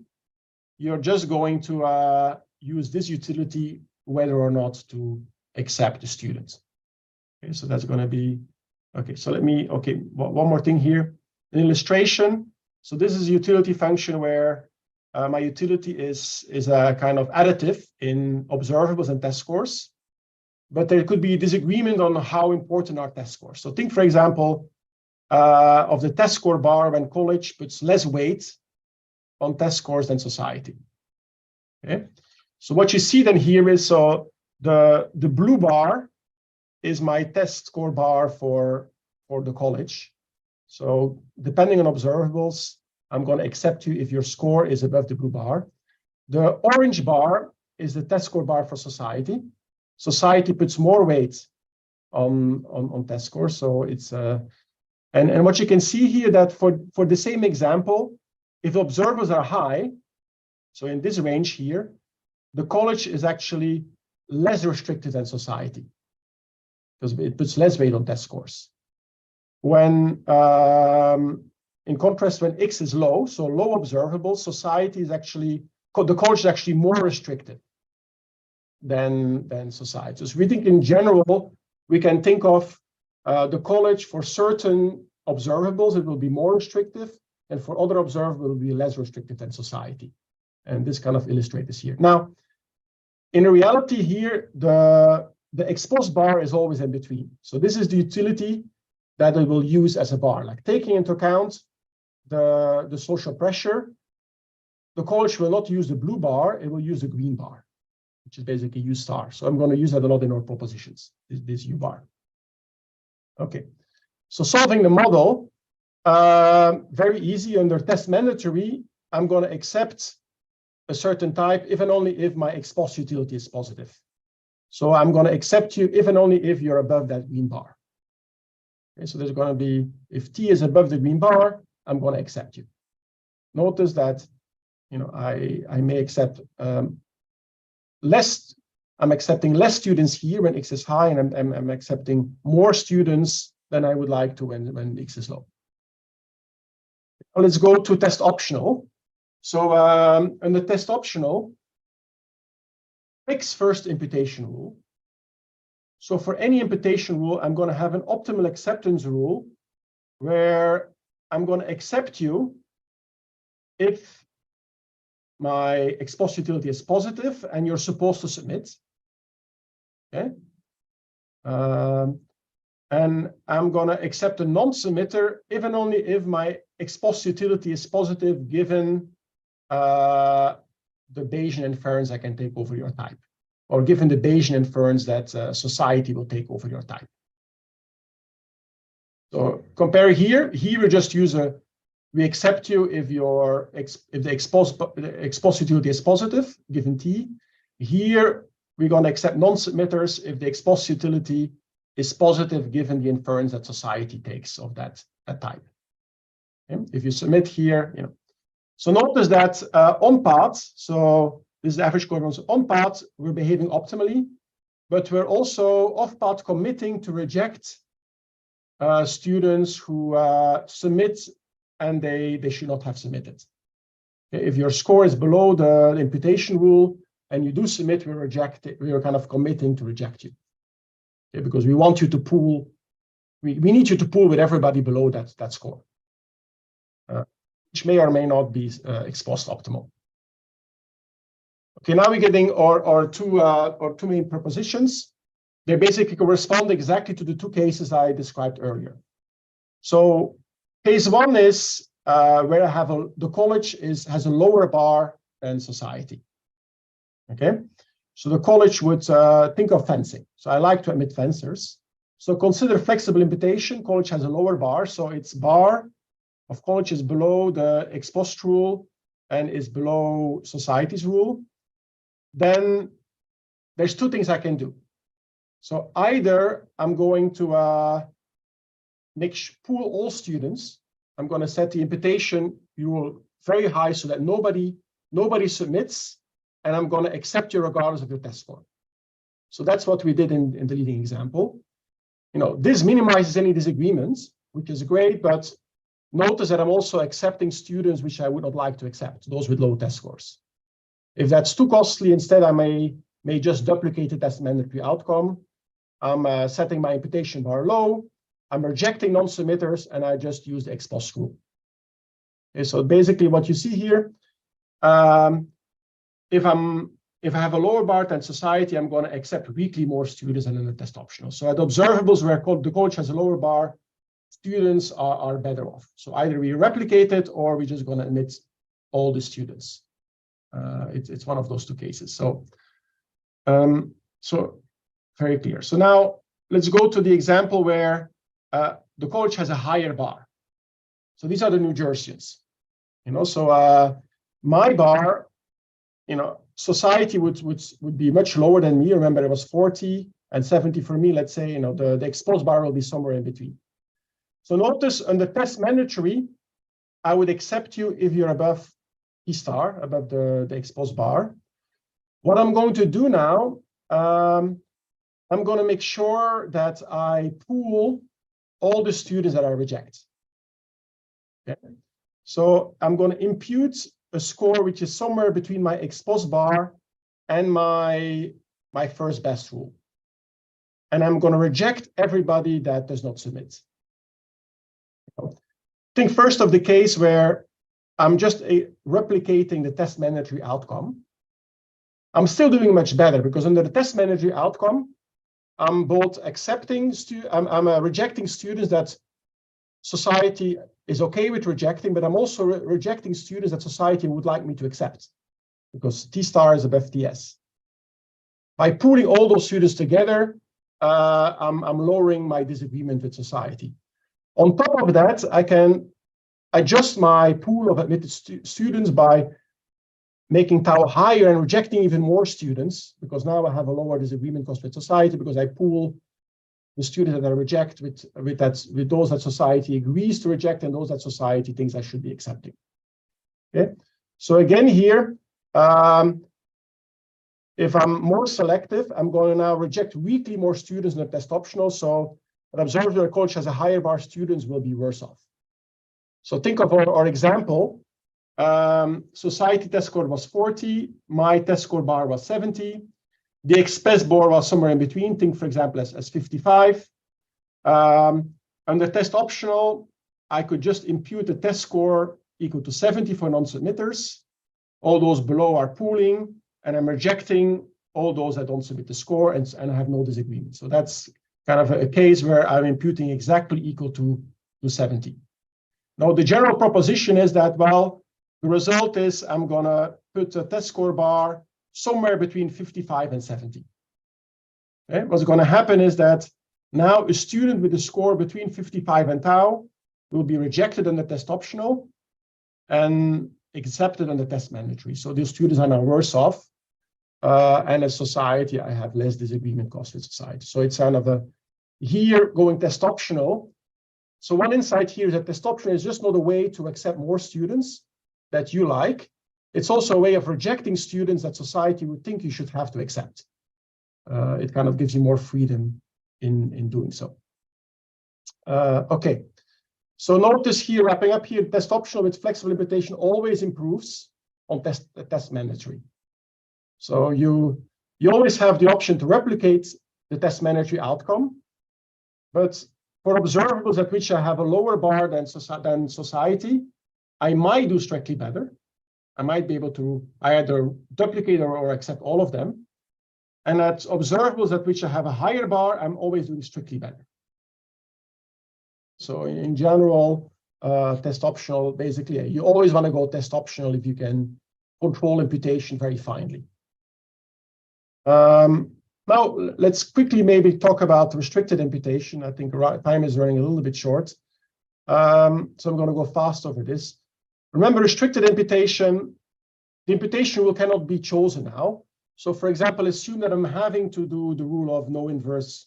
you're just going to use this utility whether or not to accept the student. Okay, so that's going to be, okay, so let me, okay, one more thing here. An illustration. So this is a utility function where my utility is a kind of additive in observables and test scores. But there could be disagreement on how important are test scores. So think, for example, of the test score bar when college puts less weight on test scores than society. Okay, so what you see then here is, so the blue bar is my test score bar for the college. So depending on observables, I'm going to accept you if your score is above the blue bar. The orange bar is the test score bar for society. Society puts more weight on test scores, so it's and what you can see here that for the same example, if observables are high, so in this range here, the college is actually less restricted than society because it puts less weight on test scores. When in contrast, when X is low, so low observables, society is actually, the college is actually more restricted than society. So we think in general, we can think of the college for certain observables, it will be more restrictive, and for other observables, it will be less restrictive than society. And this kind of illustrates this here. Now, in reality here, the ex post bar is always in between. So this is the utility that it will use as a bar, like taking into account the social pressure. The college will not use the blue bar, it will use the green bar, which is basically U star. So I'm going to use that a lot in our propositions, this U bar. Okay, so solving the model, very easy. Under test mandatory, I'm going to accept a certain type if and only if my ex post utility is positive. So I'm going to accept you if and only if you're above that green bar. Okay, so there's going to be, if T is above the green bar, I'm going to accept you. Notice that, I may accept less. I'm accepting less students here when X is high, and I'm accepting more students than I would like to when X is low. Now let's go to test optional. So in the test optional, fix first imputation rule. So for any imputation rule, I'm going to have an optimal acceptance rule where I'm going to accept you if my expositility is positive and you're supposed to submit. Okay. And I'm going to accept a non-submitter if and only if my expositility is positive given the Bayesian inference I can take over your type, or given the Bayesian inference that society will take over your type. So compare here. Here we just use we accept you if the expositility is positive given T. Here we're going to accept non-submitters if the expositility is positive given the inference that society takes of that type. Okay? If you submit here, So notice that on path, so this is the average score. On path, we're behaving optimally, but we're also off path committing to reject students who submit and they should not have submitted. Okay? If your score is below the imputation rule and you do submit, we reject it. We are kind of committing to reject you. Okay? Because we want you to pool. We need you to pool with everybody below that score. Which may or may not be exposed optimal. Okay, now we're getting our two main propositions. They basically correspond exactly to the two cases I described earlier. So case one is where I have the college has a lower bar than society. Okay, so the college would think of fencing. So I like to admit fencers. So consider flexible imputation. College has a lower bar, so its bar of college is below the ex post rule and is below society's rule. Then there's two things I can do. So either I'm going to pool all students. I'm going to set the imputation rule very high so that nobody submits, and I'm going to accept you regardless of your test score. So that's what we did in the leading example. This minimizes any disagreements, which is great, but notice that I'm also accepting students which I would not like to accept, those with low test scores. If that's too costly, instead I may just duplicate the test mandatory outcome. I'm setting my imputation bar low. I'm rejecting non-submitters, and I just use the ex post rule. Okay, so basically what you see here, if I have a lower bar than society, I'm going to accept weekly more students than in the test optional. So at observables where the college has a lower bar, students are better off. So either we replicate it or we're just going to admit all the students. It's one of those two cases. So, so very clear. So now let's go to the example where the college has a higher bar. So these are the New Jerseyans. So my bar, society would be much lower than me. Remember, it was 40 and 70 for me. Let's say, the exposed bar will be somewhere in between. So notice on the test mandatory, I would accept you if you're above P star, above the exposed bar. What I'm going to do now, I'm going to make sure that I pool all the students that I reject. Okay. So I'm going to impute a score which is somewhere between my exposed bar and my first best rule. And I'm going to reject everybody that does not submit. Think first of the case where I'm just replicating the test mandatory outcome. I'm still doing much better because under the test mandatory outcome, I'm both accepting, I'm rejecting students that society is okay with rejecting, but I'm also rejecting students that society would like me to accept because T star is above TS. By pooling all those students together, I'm lowering my disagreement with society. On top of that, I can adjust my pool of admitted students by making tau higher and rejecting even more students, because now I have a lower disagreement cost with society, because I pool the students that I reject with those that society agrees to reject and those that society thinks I should be accepting. Okay, so again here, if I'm more selective, I'm going to now reject weakly more students in the test optional. So an observable college has a higher bar, students will be worse off. So think of our example. Society test score was 40. My test score bar was 70. The express bar was somewhere in between. Think, for example, as 55. Under test optional, I could just impute the test score equal to 70 for non-submitters. All those below are pooling, and I'm rejecting all those that don't submit the score, and I have no disagreement. So that's kind of a case where I'm imputing exactly equal to 70. Now, the general proposition is that, well, the result is I'm going to put a test score bar somewhere between 55 and 70. Okay? What's going to happen is that now a student with a score between 55 and tau will be rejected on the test optional and accepted on the test mandatory. So these students are now worse off. And as society, I have less disagreement cost with society. So it's kind of a here going test optional. So one insight here is that test optional is just not a way to accept more students that you like. It's also a way of rejecting students that society would think you should have to accept. It kind of gives you more freedom in doing so. Okay. So notice here, wrapping up here, test optional with flexible imputation always improves on test mandatory. So you always have the option to replicate the test mandatory outcome, but for observables at which I have a lower bar than society, I might do strictly better. I might be able to either duplicate or accept all of them. And at observables at which I have a higher bar, I'm always doing strictly better. So in general, test optional, basically, you always want to go test optional if you can control imputation very finely. Now, let's quickly maybe talk about restricted imputation. I think time is running a little bit short. So I'm going to go fast over this. Remember, restricted imputation, the imputation rule cannot be chosen now. So for example, assume that I'm having to do the rule of no inverse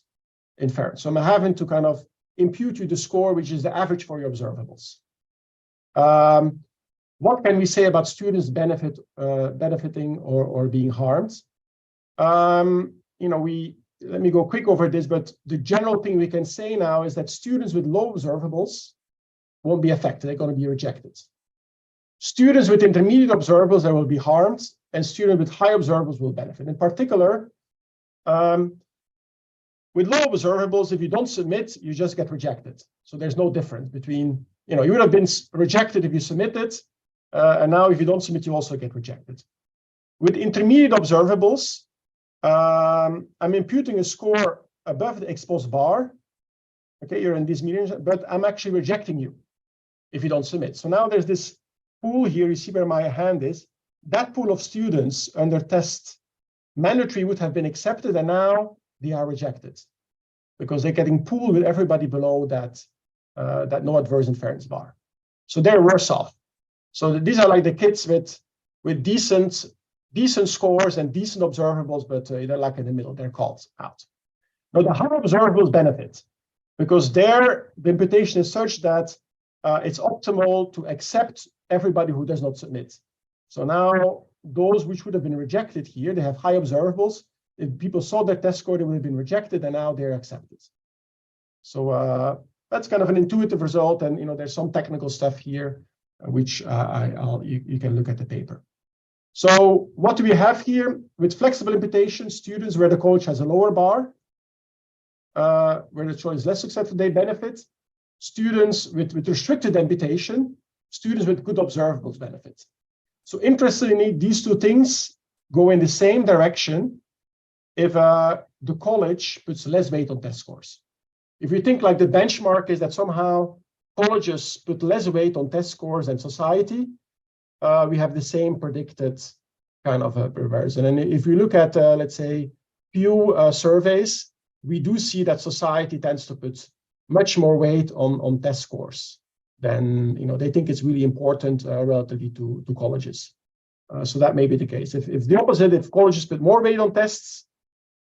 inference. So I'm having to kind of impute you the score, which is the average for your observables. What can we say about students benefiting or being harmed? You know, let me go quick over this, but the general thing we can say now is that students with low observables won't be affected. They're going to be rejected. Students with intermediate observables, they will be harmed, and students with high observables will benefit. In particular, with low observables, if you don't submit, you just get rejected. So there's no difference between, you know, you would have been rejected if you submitted, and now if you don't submit, you also get rejected. With intermediate observables, I'm imputing a score above the exposed bar. Okay, you're in these meetings, but I'm actually rejecting you if you don't submit. So now there's this pool here. You see where my hand is. That pool of students under test mandatory would have been accepted, and now they are rejected because they're getting pooled with everybody below that no adverse inference bar. So they're worse off. So these are like the kids with decent scores and decent observables, but they're like in the middle. They're called out. Now the high observables benefit because the imputation is such that it's optimal to accept everybody who does not submit. So now those which would have been rejected here, they have high observables. If people saw their test score, they would have been rejected, and now they're accepted. So that's kind of an intuitive result, and you know there's some technical stuff here, which you can look at the paper. So what do we have here? With flexible imputation, students where the college has a lower bar, where the choice is less successful, they benefit. Students with restricted imputation, students with good observables benefit. So interestingly, these two things go in the same direction if the college puts less weight on test scores. If you think like the benchmark is that somehow colleges put less weight on test scores than society, we have the same predicted kind of reversion. And if you look at, let's say, Pew surveys, we do see that society tends to put much more weight on test scores than, you know, they think it's really important relatively to colleges. So that may be the case. If the opposite, if colleges put more weight on tests,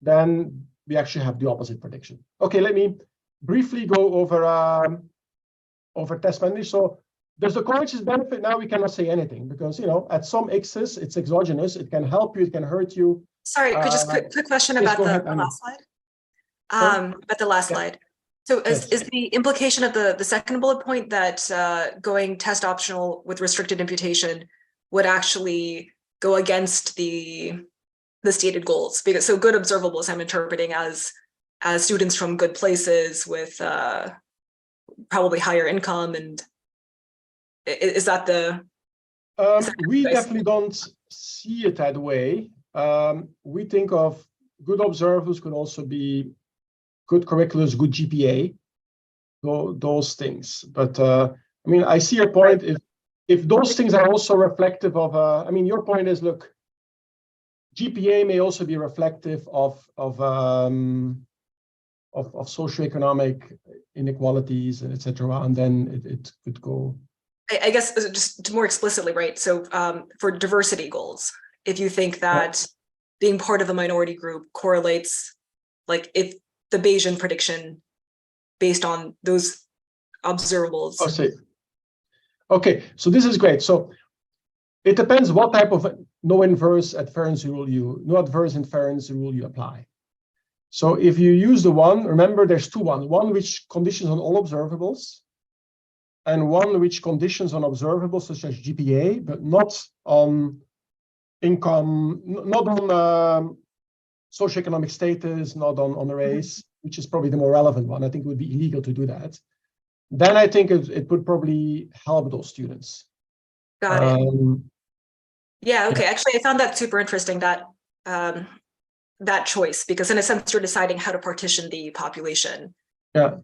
then we actually have the opposite prediction. Okay, let me briefly go over test management. So does the colleges benefit? Now we cannot say anything because, at some X's, it's exogenous. It can help you, it can hurt you. Sorry, could just quick question yes, about go the ahead, Anna. last slide? About the last Yeah. slide. So Yes. is the implication of the second bullet point that going test optional with restricted imputation would actually go against the stated goals? Because so good observables I'm interpreting as students from good places with probably higher income, and is that the we definitely don't see it that way. We think of good observables could also be good curriculums, good GPA, those things. But I see your point. If those things are also reflective of, your point is, look, GPA may also be reflective of socioeconomic inequalities, and etc. And then it could go. I guess just more explicitly, right? So for diversity goals, if you think that being part of a minority group correlates, like if the Bayesian prediction based on those observables. Oh, see. Okay, so this is great. So it depends what type of no adverse inference rule you apply. So if you use the one, remember there's one which conditions on all observables, and one which conditions on observables such as GPA, but not on income, not on socioeconomic status, not on race, which is probably the more relevant one. I think it would be illegal to do that. Then I think it would probably help those students. Got it. Yeah, okay. Actually, I found that super interesting, that that choice, because in a sense, you're deciding how to partition the population. Yeah.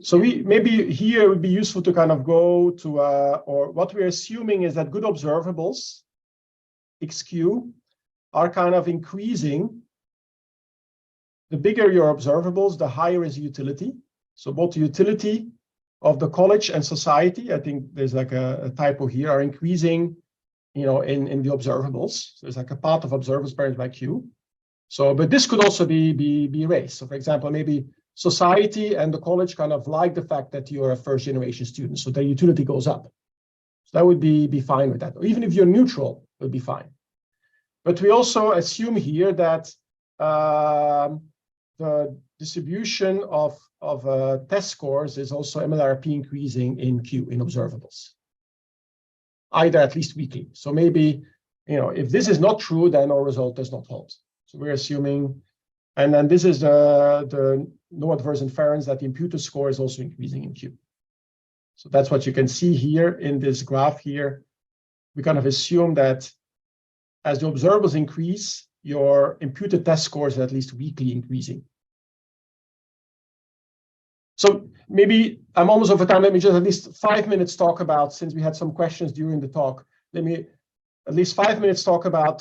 So maybe here it would be useful to kind of go to, or what we're assuming is that good observables, XQ, are kind of increasing. The bigger your observables, the higher is utility. So both the utility of the college and society, I think there's like a typo here, are increasing, in the observables. So there's like a path of observables paired by Q. So, but this could also be raised. So for example, maybe society and the college kind of like the fact that you're a first generation student, so their utility goes up. So that would be fine with that. Or even if you're neutral, it would be fine. But we also assume here that the distribution of test scores is also MLRP increasing in Q, in observables, either at least weekly. So maybe, if this is not true, then our result does not hold. So we're assuming, and then this is the no adverse inference that the imputed score is also increasing in Q. So that's what you can see here in this graph here. We kind of assume that as the observables increase, your imputed test scores are at least weekly increasing. So maybe I'm almost over time. Let me just at least 5 minutes talk about, since we had some questions during the talk, let me at least 5 minutes talk about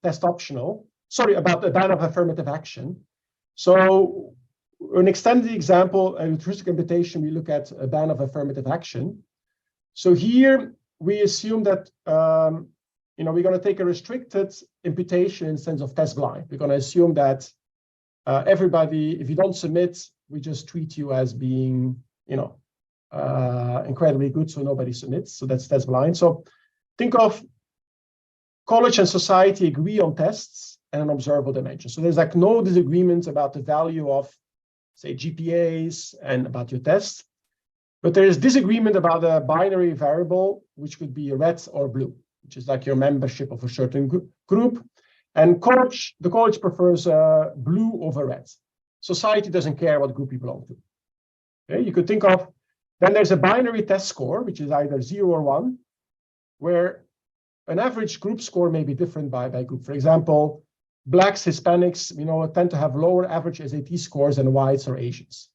test optional. Sorry, about the ban of affirmative action. So an extended example, a heuristic imputation, we look at a ban of affirmative action. So here we assume that we're going to take a restricted imputation in the sense of test blind. We're going to assume that everybody, if you don't submit, we just treat you as being, incredibly good, so nobody submits. So that's test blind. So think of college and society agree on tests and an observable dimension. So there's like no disagreement about the value of, say, GPAs and about your tests, but there is disagreement about a binary variable, which could be red or blue, which is like your membership of a certain group. And the college prefers blue over red. Society doesn't care what group you belong to. Okay, you could think of, then there's a binary test score, which is either 0 or 1, where an average group score may be different by group. For example, Blacks, Hispanics, tend to have lower average SAT scores than whites or Asians.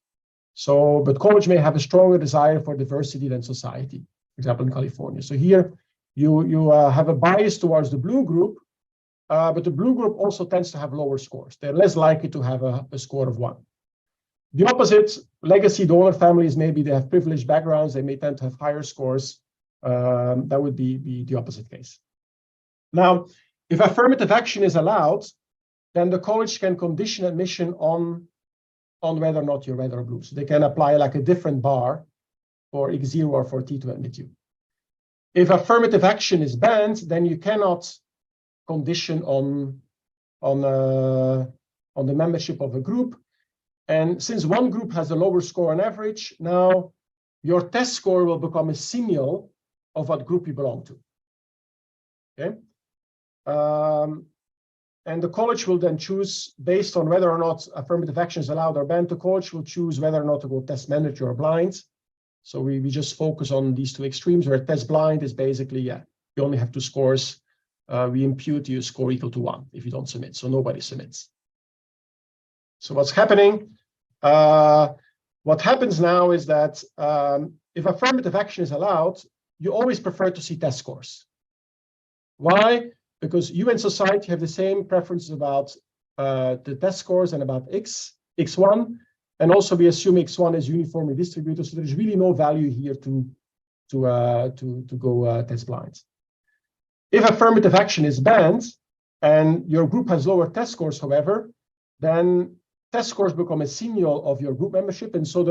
So, but college may have a stronger desire for diversity than society, for example, in California. So here you have a bias towards the blue group, but the blue group also tends to have lower scores. They're less likely to have a score of 1. The opposite, legacy donor families, maybe they have privileged backgrounds, they may tend to have higher scores. That would be the opposite case. Now, if affirmative action is allowed, then the college can condition admission on whether or not you're red or blue. So they can apply like a different bar for X0 or for T to admit you. If affirmative action is banned, then you cannot condition on the membership of a group. And since one group has a lower score on average, now your test score will become a signal of what group you belong to. Okay. And the college will then choose, based on whether or not affirmative action is allowed or banned, the college will choose whether or not to go test manager or blind. So we just focus on these two extremes, where test blind is basically, you only have 2 scores. We impute you a score equal to 1 if you don't submit, so nobody submits. So what's happening? What happens now is that if affirmative action is allowed, you always prefer to see test scores. Why? Because you and society have the same preferences about the test scores and about X1, and also we assume X1 is uniformly distributed, so there's really no value here to go test blind. If affirmative action is banned and your group has lower test scores, however, then test scores become a signal of your group membership, and so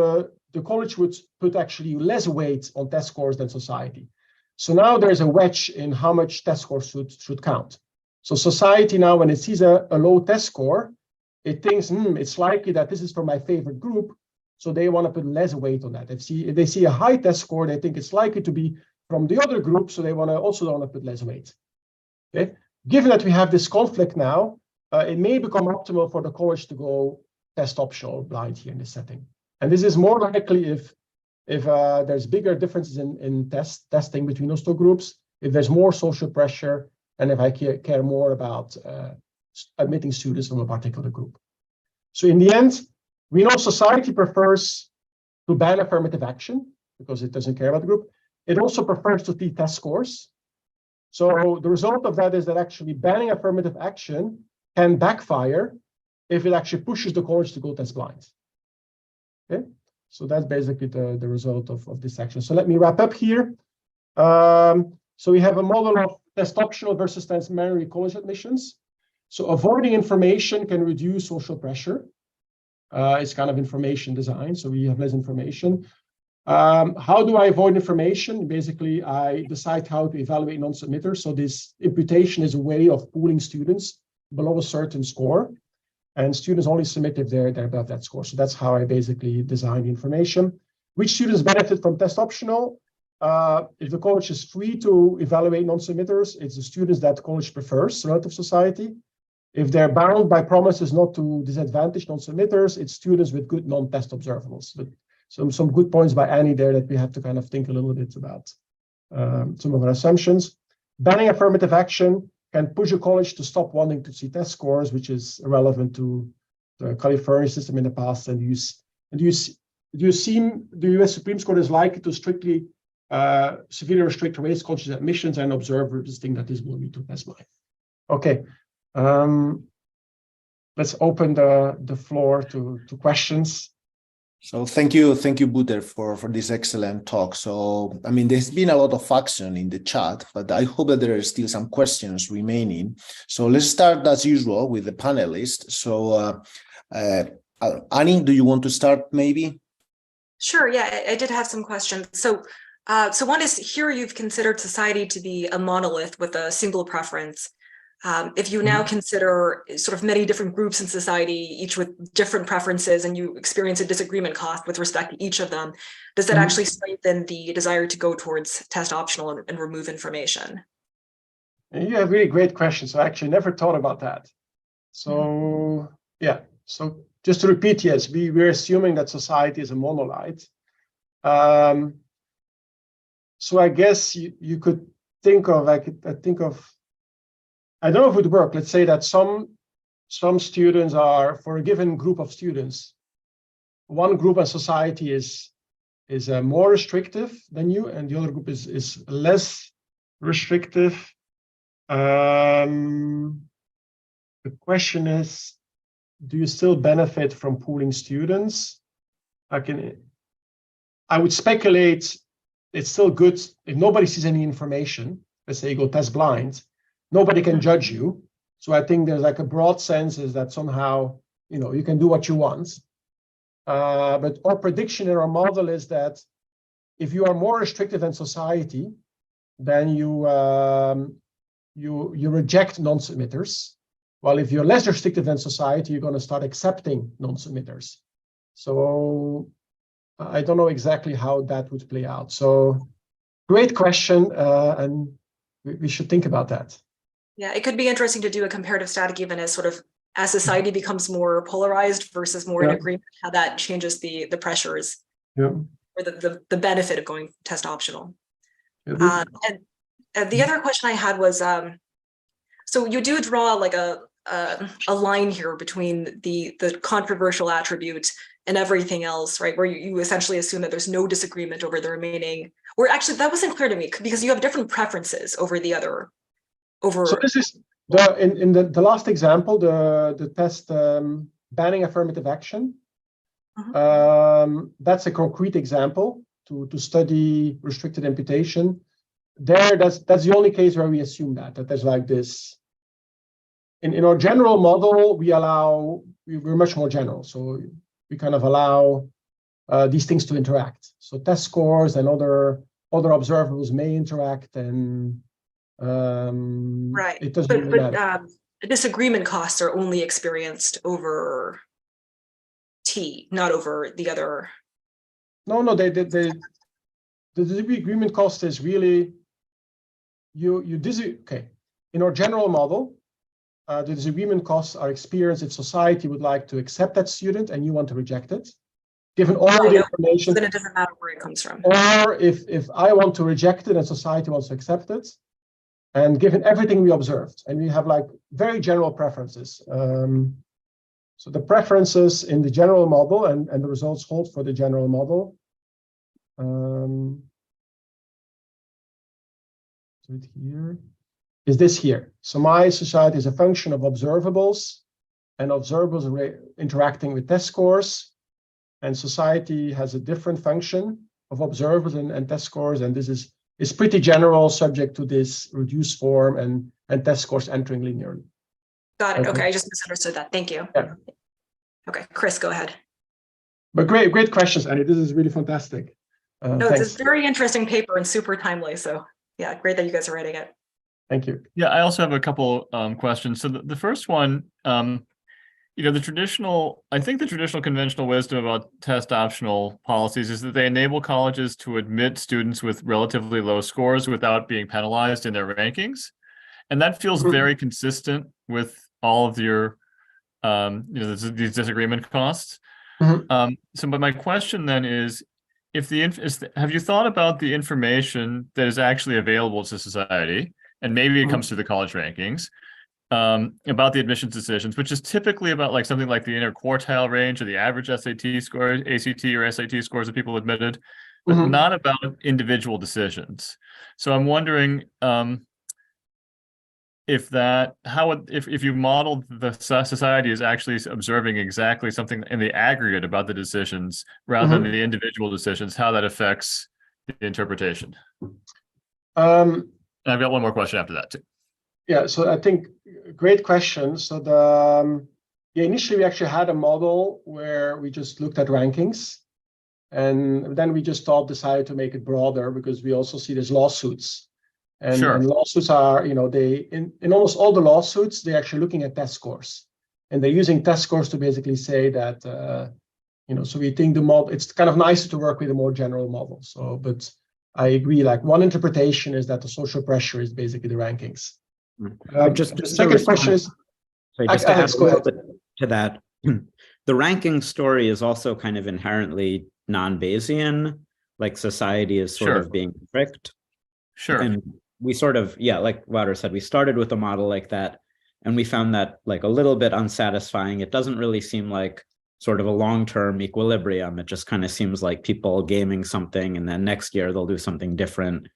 the college would put actually less weight on test scores than society. So now there's a wedge in how much test scores should count. So society now, when it sees a low test score, it thinks, it's likely that this is from my favorite group, so they want to put less weight on that. If they see a high test score, they think it's likely to be from the other group, so they also want to put less weight. Okay. Given that we have this conflict now, it may become optimal for the college to go test optional blind here in this setting. And this is more likely if there's bigger differences in testing between those two groups, if there's more social pressure, and if I care more about admitting students from a particular group. So in the end, we know society prefers to ban affirmative action because it doesn't care about the group. It also prefers to see test scores. So the result of that is that actually banning affirmative action can backfire if it actually pushes the college to go test blind. Okay, so that's basically the result of this action. So let me wrap up here. So we have a model of test optional versus test mandatory college admissions. So avoiding information can reduce social pressure. It's kind of information design, so we have less information. How do I avoid information? Basically, I decide how to evaluate non-submitters. So this imputation is a way of pooling students below a certain score, and students only submit if they're above that score. So that's how I basically design the information. Which students benefit from test optional? If the college is free to evaluate non-submitters, it's the students that the college prefers relative society. If they're bound by promises not to disadvantage non-submitters, it's students with good non-test observables. But some good points by Annie there that we have to kind of think a little bit about some of our assumptions. Banning affirmative action can push a college to stop wanting to see test scores, which is relevant to the California system in the past. And do you seem the US Supreme Court is likely to strictly severely restrict race conscious admissions, and observers think that this will lead to test blind. Okay. Let's open the floor to questions. So thank you, Wouter, for this excellent talk. So, I mean, there's been a lot of action in the chat, but I hope that there are still some questions remaining. So let's start as usual with the panelists. So, Annie, do you want to start maybe? Sure, yeah, I did have some questions. So one is, here you've considered society to be a monolith with a single preference. If you now consider sort of many different groups in society, each with different preferences, and you experience a disagreement cost with respect to each of them, does that actually strengthen the desire to go towards test optional and remove information? You have really great questions. I actually never thought about that. So yeah, so just to repeat, yes, we're assuming that society is a monolith. So I guess you could think of, I don't know if it would work. Let's say that some students are, for a given group of students, one group of society is more restrictive than you, and the other group is less restrictive. The question is, do you still benefit from pooling students? I would speculate it's still good if nobody sees any information. Let's say you go test blind. nobody can judge you. So I think there's like a broad sense is that somehow, you can do what you want. But our prediction in our model is that if you are more restrictive than society, then you reject non-submitters. While if you're less restrictive than society, you're going to start accepting non-submitters. So I don't know exactly how that would play out. So great question, and we should think about that. Yeah, it could be interesting to do a comparative static even as society becomes more polarized versus more in agreement, how that changes the pressures or the benefit of going test optional. And the other question I had was, so you do draw like a line here between the controversial attribute and everything else, right? Where you essentially assume that there's no disagreement over the remaining, or actually that wasn't clear to me because you have different preferences over the other. So this is in the last example, the test banning affirmative action. That's a concrete example to study restricted imputation. That's the only case where we assume that there's like this. In our general model, we're much more general. So we kind of allow these things to interact. So test scores and other observables may interact, and right. It doesn't really matter. Disagreement costs are only experienced over T, not over the other. No, the disagreement cost is really okay. In our general model, the disagreement costs are experienced if society would like to accept that student and you want to reject it, given all the information. Then it doesn't matter where it comes from. Or if I want to reject it and society wants to accept it, and given everything we observed, and we have like very general preferences. So the preferences in the general model and the results hold for the general model. Here is this here. So my society is a function of observables, and observables interacting with test scores, and society has a different function of observables and test scores, and this is pretty general, subject to this reduced form and test scores entering linearly. Got it. Okay, I just misunderstood that. Thank you. Yeah. Okay, Chris, go ahead. But great questions, Annie. This is really fantastic. No, it's a very interesting paper and super timely. So yeah, great that you guys are writing it. Thank you. Yeah, I also have a couple questions. So the first one, the traditional conventional wisdom about test optional policies is that they enable colleges to admit students with relatively low scores without being penalized in their rankings. And that feels very consistent with all of your, these disagreement costs. But my question then is, have you thought about the information that is actually available to society, and maybe it comes through the college rankings, about the admissions decisions, which is typically about like something like the interquartile range or the average SAT score, ACT or SAT scores of people admitted, but not about individual decisions. So I'm wondering if you modeled the society is actually observing exactly something in the aggregate about the decisions rather than the individual decisions, how that affects the interpretation. And I've got one more question after that too. Yeah, so I think great question. So initially we actually had a model where we just looked at rankings, and then we just decided to make it broader because we also see there's lawsuits. And lawsuits are, in almost all the lawsuits, they're actually looking at test scores, and they're using test scores to basically say that, so we think the model, it's kind of nicer to work with a more general model. So, but I agree, like one interpretation is that the social pressure is basically the rankings. Just the second question is, just to add a little bit to that, the ranking story is also kind of inherently non-Bayesian, like society is sort of being tricked. And we sort of, like Wouter said, we started with a model like that, and we found that like a little bit unsatisfying. It doesn't really seem like sort of a long-term equilibrium. It just kind of seems like people gaming something, and then next year they'll do something different.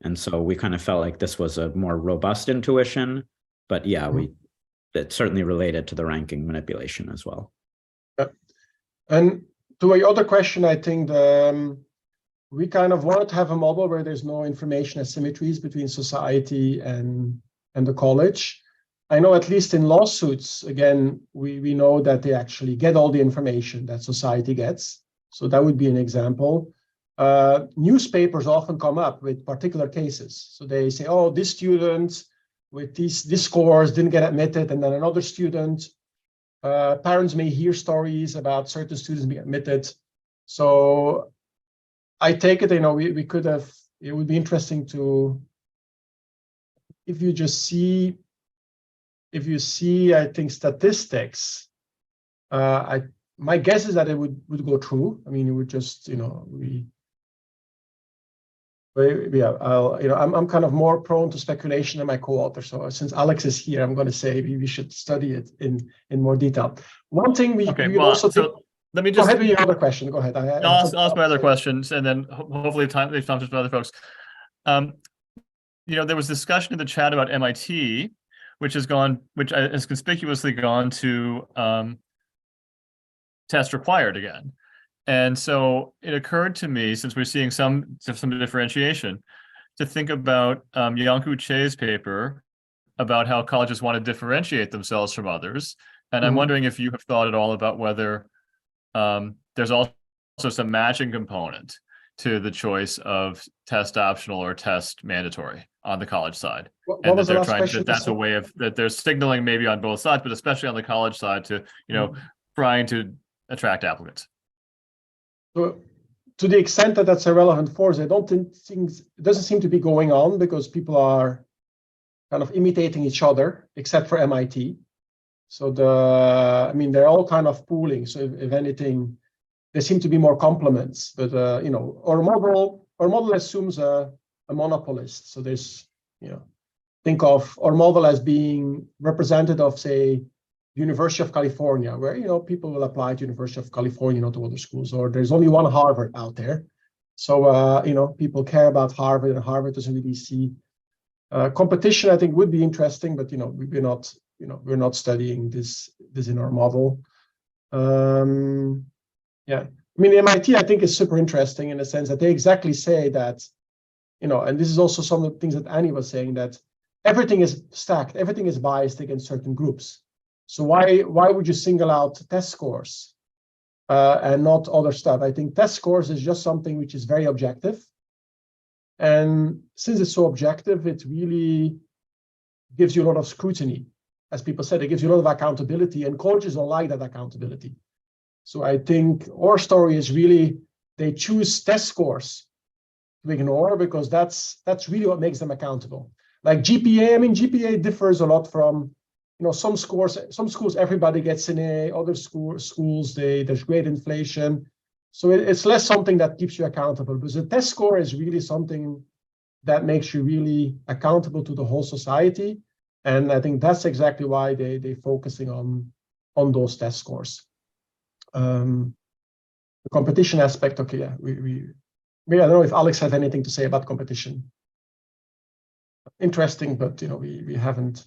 And so we kind of felt like this was a more robust intuition, but it's certainly related to the ranking manipulation as well. And to your other question, I think we kind of wanted to have a model where there's no information asymmetries between society and and the college. I know at least in lawsuits, again, we know that they actually get all the information that society gets. So that would be an example. Newspapers often come up with particular cases. So they say, oh, this student with this scores didn't get admitted, and then another student. Parents may hear stories about certain students being admitted. So I take it, we could have, it would be interesting to, if you see, I think, statistics, my guess is that it would go through. I mean, it would just, I'm kind of more prone to speculation than my co-author. So since Alex is here, I'm going to say we should study it in more detail. One thing we also think. Let me Go just ahead with your other question. Go ahead. I'll ask my other questions, and then hopefully leave time for other folks. There was discussion in the chat about MIT, which has conspicuously gone to test required again. And so it occurred to me, since we're seeing some differentiation, to think about Yanku Che's paper about how colleges want to differentiate themselves from others. And I'm wondering if you have thought at all about whether there's also some matching component to the choice of test optional or test mandatory on the college side. And that they're trying to, that's a way of, that they're signaling maybe on both sides, but especially on the college side to, trying to attract applicants. So to the extent that that's a relevant force, I don't think things, it doesn't seem to be going on because people are kind of imitating each other, except for MIT. So they're all kind of pooling. So if anything, there seem to be more complements, but our model assumes a monopolist. So there's, think of our model as being representative of, say, University of California, where people will apply to University of California, not to other schools, or there's only one Harvard out there. So people care about Harvard, and Harvard doesn't really see competition. I think would be interesting, but we're not studying this in our model. Yeah, I mean, MIT, I think, is super interesting in the sense that they exactly say that, and this is also some of the things that Annie was saying, that everything is stacked, everything is biased against certain groups. So why would you single out test scores and not other stuff? I think test scores is just something which is very objective. And since it's so objective, it really gives you a lot of scrutiny. As people said, it gives you a lot of accountability, and colleges don't like that accountability. So I think our story is really, they choose test scores to ignore because that's really what makes them accountable. Like GPA, I mean, GPA differs a lot from, some schools everybody gets an A, other schools there's great inflation. So it's less something that keeps you accountable, because the test score is really something that makes you really accountable to the whole society. And I think that's exactly why they're focusing on those test scores. The competition aspect, okay, yeah, I don't know if Alex has anything to say about competition. Interesting, but we haven't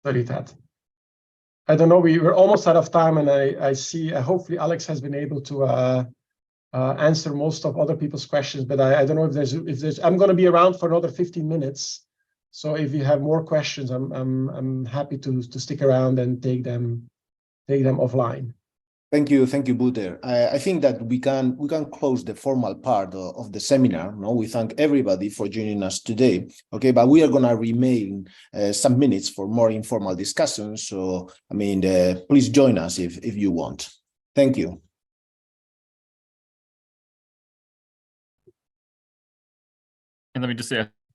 studied that. I don't know, we're almost out of time, and I see hopefully Alex has been able to answer most of other people's questions, but I don't know if there's I'm going to be around for another 15 minutes. So if you have more questions, I'm happy to stick around and take them offline. Thank you, Wouter. I think that we can close the formal part of the seminar. No, we thank everybody for joining us today. Okay, but we are going to remain some minutes for more informal discussions. So, I mean, please join us if you want. Thank you. And let me just say